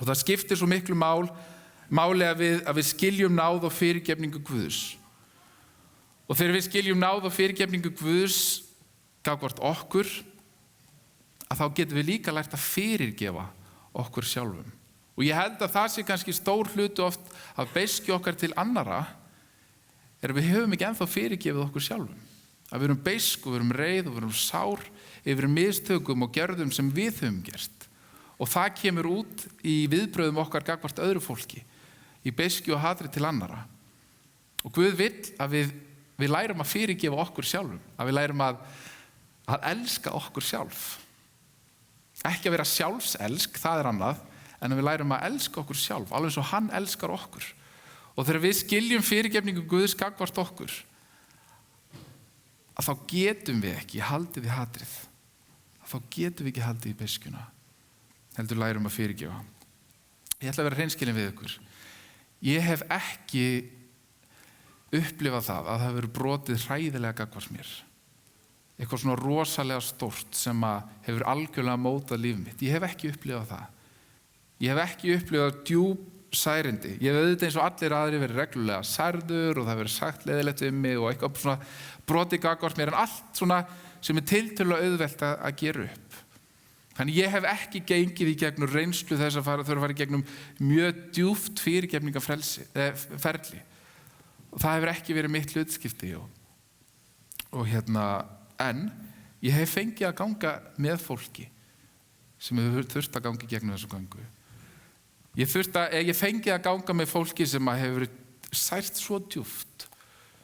Og það skiptir svo miklu máli að við skiljum náð og fyrirgefningu Guðs. Og þegar við skiljum náð og fyrirgefningu Guðs gagnvart okkur, að þá getum við líka lært að fyrirgefa okkur sjálfum. Og ég held að það sé kannski stór hluti oft af beiskju okkar til annara, er að við höfum ekki ennþá fyrirgefið okkur sjálfum. Að við erum beisk og við erum reið og við erum sár yfir mistökum og gjörðum sem við höfum gert. Og það kemur út í viðbrögðum okkar gagnvart öðru fólki, í beiskju og hatri til annara. Og Guð vill að við lærum að fyrirgefa okkur sjálfum, að við lærum að elska okkur sjálf. Ekki að vera sjálfselsk, það er annað, en að við lærum að elska okkur sjálf, alveg eins og hann elskar okkur. Og þegar við skiljum fyrirgefningu Guðs gagnvart okkur, að þá getum við ekki haldið í hatrið. Að þá getum við ekki haldið í beiskjuna. Heldur lærum að fyrirgefa. Ég ætla að vera hreinskilinn við ykkur. Ég hef ekki upplifað það að það hefur brotið hræðilega gagnvart mér. Eitthvað svona rosalega stórt sem hefur algjörlega mótað líf mitt. Ég hef ekki upplifað það. Ég hef ekki upplifað djúp særindi. Ég hef auðvitað eins og allir aðrir verið reglulega særður og það verið sagt leiðilegt við mig og eitthvað svona brotið gagnvart mér, en allt svona sem er tiltölulega auðvelt að gera upp. Þannig ég hef ekki gengið í gegnum reynslu þess að þurfa að fara í gegnum mjög djúpt fyrirgefningarferli. Og það hefur ekki verið mitt hlutskipti. En ég hef fengið að ganga með fólki sem hefur þurft að ganga í gegnum þessu gangu. Ég fengið að ganga með fólki sem hefur sært svo djúpt,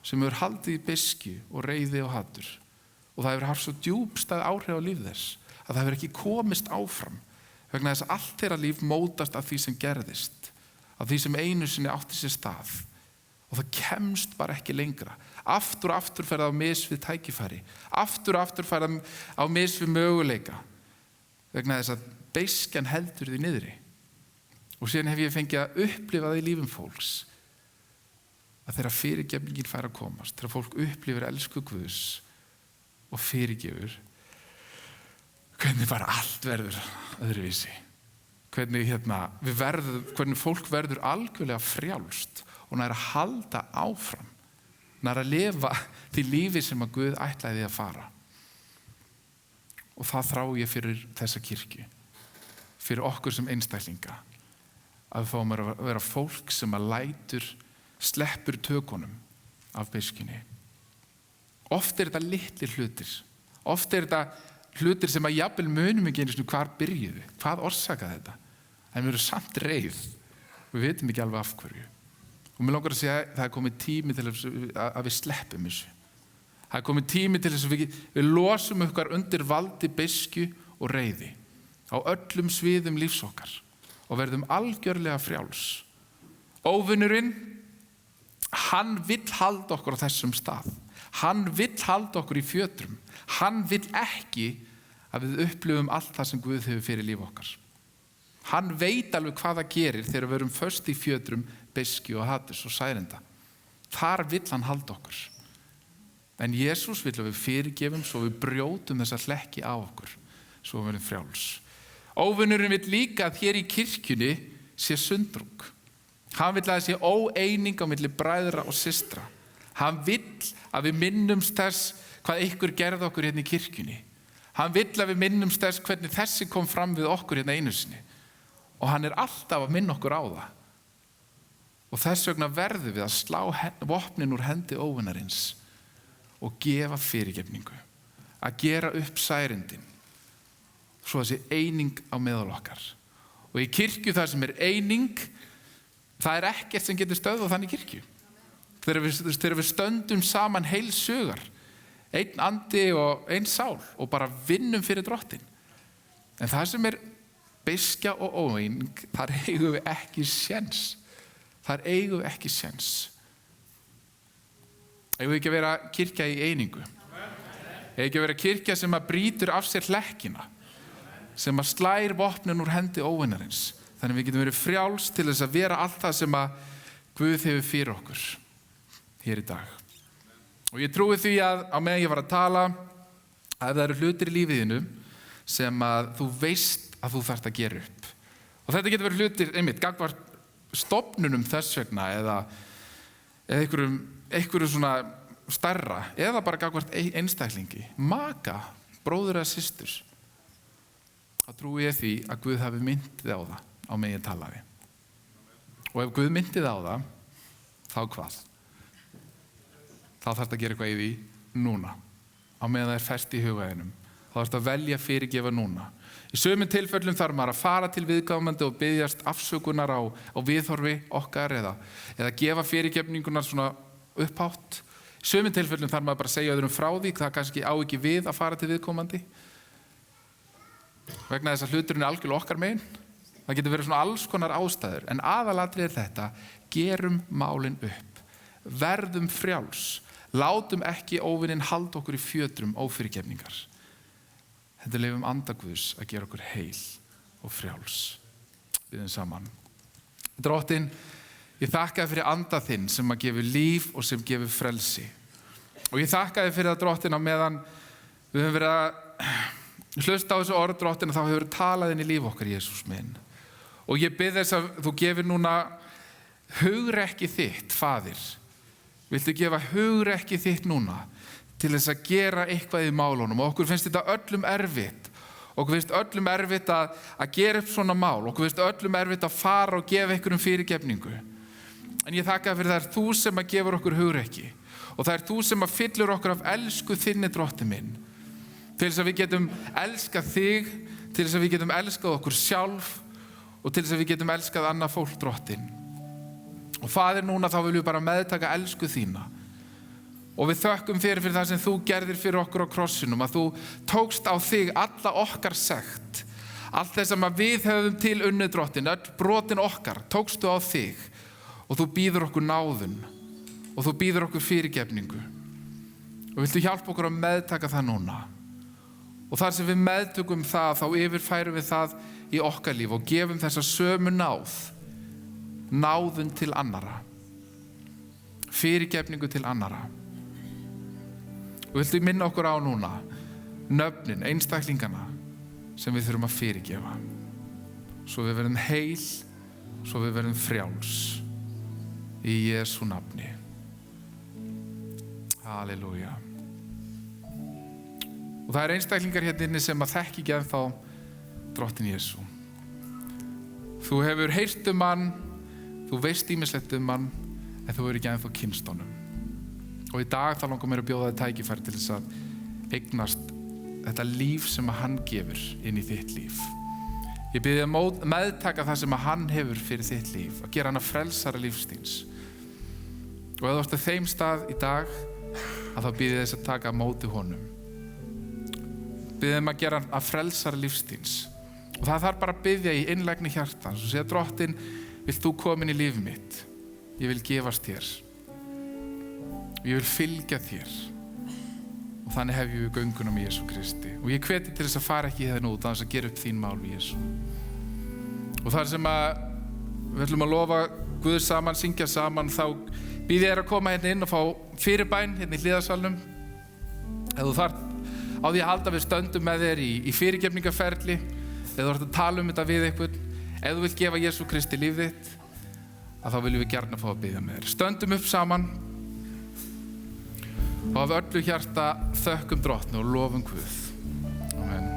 sem hefur haldið í beiskju og reiði og hatur. Og það hefur haft svo djúpstæð áhrif á líf þess að það hefur ekki komist áfram, vegna þess að allt þeirra líf mótast af því sem gerðist, af því sem einu sinni átti sér stað. Og það kemst bara ekki lengra. Aftur og aftur fer það á mis við tækifæri. Aftur og aftur fer það á mis við möguleika, vegna þess að beiskjan heldur því niðri. Og síðan hef ég fengið að upplifa það í lífum fólks, að þeirra fyrirgefningin fær að komast, þeirra fólk upplifir elsku Guðs og fyrirgefur, hvernig bara allt verður öðruvísi. Hvernig fólk verður algjörlega frjálst og nær að halda áfram, nær að lifa því lífi sem að Guð ætlaði að fara. Og það þrá ég fyrir þessa kirkju, fyrir okkur sem einstaklinga, að við fáum að vera fólk sem að sleppur tökunum af beiskjunni. Oft er þetta litlir hlutir. Oft er þetta hlutir sem að jafnvel munum ekki einu sinni hvar byrjuðu, hvað orsakaði þetta. En við erum samt reið. Við vitum ekki alveg af hverju. Og mér langar að segja að það er komið tími til að við sleppum þessu. Það er komið tími til þess að við losum okkar undir valdi beiskju og reiði á öllum sviðum lífs okkar og verðum algjörlega frjáls. Óvinurinn, hann vill halda okkur á þessum stað. Hann vill halda okkur í fjötrum. Hann vill ekki að við upplifum allt það sem Guð hefur fyrir líf okkar. Hann veit alveg hvað það gerir þegar við erum föst í fjötrum beiskju og haturs og særinda. Þar vill hann halda okkur. En Jesús vill að við fyrirgefum svo við brjótum þessa hlekki á okkur, svo við verðum frjáls. Óvinurinn vill líka að hér í kirkjunni sé sundrung. Hann vill að það sé óeining á milli bræðra og systra. Hann vill að við minnumst þess hvað ykkur gerði okkur hérna í kirkjunni. Hann vill að við minnumst þess hvernig þessi kom fram við okkur hérna einu sinni. Og hann er alltaf að minna okkur á það. Og þess vegna verðum við að slá vopnin úr hendi óvinarins og gefa fyrirgefningu. Að gera upp særindin. Svo þessi eining á meðal okkar. Og í kirkju þar sem er eining, það er ekkert sem getur stöðvað þannig kirkju. Þegar við stöndum saman heilsugar, einn andi og einn sál og bara vinnum fyrir Drottin. En það sem er beiskja og óeining, þar eigum við ekki séns. Þar eigum við ekki séns. Eigum við ekki að vera kirkja í einingu? Eigum við ekki að vera kirkja sem að brýtur af sér hlekkina, sem að slær vopnin úr hendi óvinarins. Þannig við getum verið frjáls til þess að vera allt það sem að Guð hefur fyrir okkur hér í dag. Og ég trúi því að á meðan ég var að tala, að það eru hlutir í lífiðinu sem að þú veist að þú þarft að gera upp. Og þetta getur verið hlutir, einmitt, gagnvart stofnunum þess vegna eða einhverju svona stærra eða bara gagnvart einstaklingi, maka, bróður eða systur. Þá trúi ég því að Guð hafi myndið á það á meðan ég talaði. Og ef Guð myndið á það, þá hvað? Þá þarfst að gera eitthvað í því núna, á meðan það er fest í hugaðinum. Þá þarfst að velja fyrirgefa núna. Í sumum tilfellum þarf maður að fara til viðkomandi og biðjast afsökunar á viðhorfi okkar eða gefa fyrirgefningunar svona upphátt. Í sumum tilfellum þarf maður bara að segja öðrum frá því, það kannski á ekki við að fara til viðkomandi. Vegna þess að hluturinn er algjörlega okkar megin. Það getur verið svona alls konar ástæður, en aðalatrið er þetta: gerum málin upp. Verðum frjáls. Látum ekki óvininn halda okkur í fjötrum ófyrirgefningar. Þetta leyfum anda Guðs að gera okkur heil og frjáls. Við erum saman. Drottin, ég þakka þér fyrir anda þinn sem að gefa líf og sem gefur frelsi. Og ég þakka þér fyrir það, Drottin, á meðan við höfum verið að hlusta á þessu orð, Drottin, og þá hefur talað inn í líf okkar, Jesús minn. Og ég bið þess að þú gefir núna hugrekki þitt, Faðir. Viltu gefa hugrekki þitt núna til þess að gera eitthvað í málunum? Og okkur finnst þetta öllum erfitt. Okkur finnst öllum erfitt að gera upp svona mál. Okkur finnst öllum erfitt að fara og gefa einhverjum fyrirgefningu. En ég þakka fyrir það er þú sem að gefur okkur hugrekki. Og það er þú sem að fyllur okkur af elsku þinni, Drottinn minn. Til þess að við getum elskað þig, til þess að við getum elskað okkur sjálf og til þess að við getum elskað annað fólk, Drottinn. Og Faðir, núna þá viljum við bara meðtaka elsku þína. Og við þökkum fyrir það sem þú gerðir fyrir okkur á krossinum, að þú tókst á þig alla okkar sekt. Allt þess að við höfum til unnið, Drottinn, öll brotin okkar, tókstu á þig. Og þú býður okkur náðun. Og þú býður okkur fyrirgefningu. Og viltu hjálpa okkur að meðtaka það núna. Og þar sem við meðtökum það, þá yfirfærum við það í okkar líf og gefum þessa sömu náðun til annara. Fyrirgefningu til annara. Og viltu minna okkur á núna nöfnin, einstaklingana sem við þurfum að fyrirgefa. Svo við verðum heil, svo við verðum frjáls. Í Jesú nafni. Halleluja. Og það er einstaklingar hérna inni sem að þekki ekki ennþá Drottinn Jesú. Þú hefur heyrt hann, þú veist ýmislegt hann, en þú hefur ekki ennþá kynnst honum. Og í dag þá langar mér að bjóða þér tækifæri til þess að eignast þetta líf sem að hann gefur inn í þitt líf. Ég bið þig að meðtaka það sem að hann hefur fyrir þitt líf, að gera hann að frelsara lífstíns. Og ef þú ert á þeim stað í dag, að þá býð ég þess að taka á móti honum. Býð þeim að gera hann að frelsara lífstíns. Og það þarf bara að biðja í innlægni hjartans og segja: Drottinn, vilt þú koma inn í líf mitt? Ég vil gefast þér. Ég vil fylgja þér. Og þannig hefjum við göngunum í Jesú Kristi. Og ég hveti til þess að fara ekki hérna út, aðeins að gera upp þín mál við Jesú. Og þar sem að við ætlum að lofa Guð saman, syngja saman, þá býð ég þér að koma hérna inn og fá fyrirbæn hérna í hliðarsalnum. Ef þú þarft á því að halda, við stöndum með þér í fyrirgefningarferli, eða þú ert að tala þetta við einhvern, ef þú vilt gefa Jesú Kristi líf þitt, að þá viljum við gjarna fá að biðja með þér. Stöndum upp saman og af öllu hjarta þökkum Drottni og lofum Guð. Amen.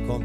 Kom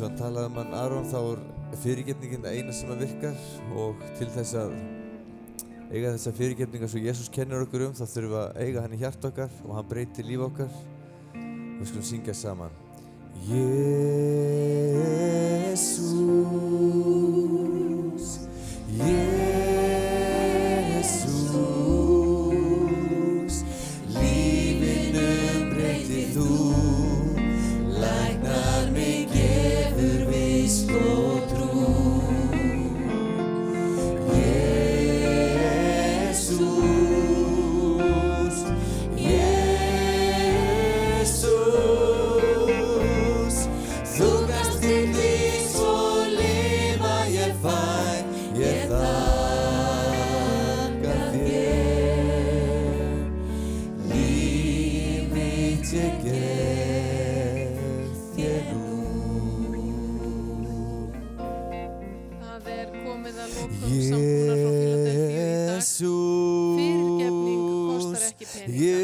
eins og hann talaði hann Aron, þá fyrirgefningin það eina sem virkar og til þess að eiga þessa fyrirgefninga svo Jesús kennir okkur þá þurfum við að eiga hann í hjarta okkar og hann breytir líf okkar. Við skulum syngja saman. Jesús, lífinum breytir þú, læknar mig gefur víst og trú. Jesús, þú gafst þitt líf svo lifa ég fæ, ég þakka þér, líf mitt ég gef þér nú. Það komið að lokum sambúðar frá Fíladelfíu í dag. Fyrirgefning kostar ekki peninga,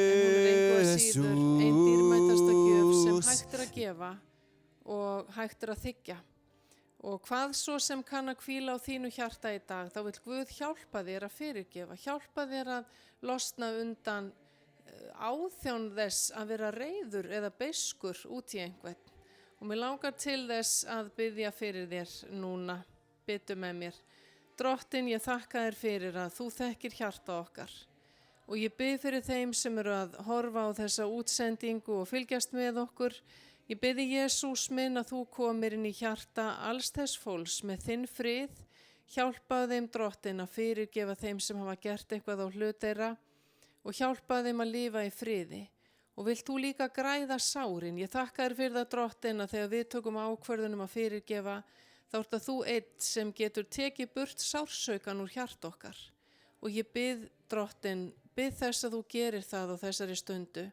en hún engu að síður ein dýrmætasta gjöf sem hægt að gefa og hægt að þiggja. Og hvað svo sem kann að hvíla á þínu hjarta í dag, þá vill Guð hjálpa þér að fyrirgefa, hjálpa þér að losna undan áþján þess að vera reiður eða beiskur út í einhvern. Og mér langar til þess að biðja fyrir þér núna, biðdu með mér. Drottinn, ég þakka þér fyrir að þú þekkir hjarta okkar og ég bið fyrir þeim sem eru að horfa á þessa útsendingu og fylgjast með okkur. Ég biði Jesús minn að þú komir inn í hjarta alls þess fólks með þinn frið, hjálpaðu þeim Drottinn að fyrirgefa þeim sem hafa gert eitthvað á hlut þeirra og hjálpaðu þeim að lifa í friði. Og vilt þú líka græða sárin? Ég þakka þér fyrir það Drottinn að þegar við tökum ákvörðunum að fyrirgefa, þá ert það þú einn sem getur tekið burt sársaukan úr hjarta okkar. Og ég bið Drottinn, bið þess að þú gerir það á þessari stundu.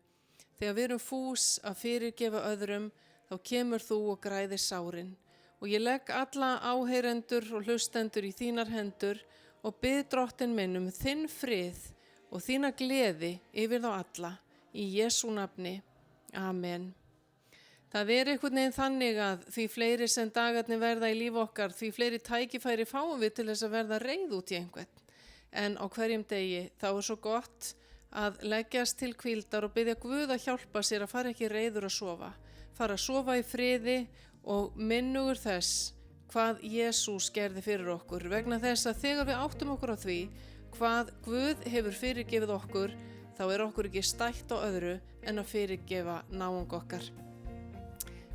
Þegar við erum fús að fyrirgefa öðrum, þá kemur þú og græðir sárin. Og ég legg alla áheyrendur og hlustendur í þínar hendur og bið Drottinn minn þinn frið og þína gleði yfir þá alla. Í Jesú nafni. Amen. Það einhvern veginn þannig að því fleiri sem dagarnir verða í líf okkar, því fleiri tækifæri fáum við til þess að verða reið út í einhvern. En á hverjum degi þá svo gott að leggjast til hvíldar og biðja Guð að hjálpa sér að fara ekki reiður að sofa. Fara að sofa í friði og minnugur þess hvað Jesús gerði fyrir okkur. Vegna þess að þegar við áttum okkur á því hvað Guð hefur fyrirgefið okkur, þá okkur ekki stætt á öðru en að fyrirgefa náung okkar.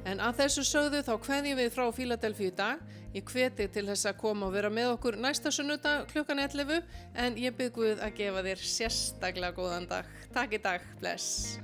En að þessu sögðu þá kveðjum við frá Fíladelfíu í dag. Ég hveti til þess að koma og vera með okkur næsta sunnudag klukkan 11, en ég bið Guð að gefa þér sérstaklega góðan dag. Takk í dag, bless.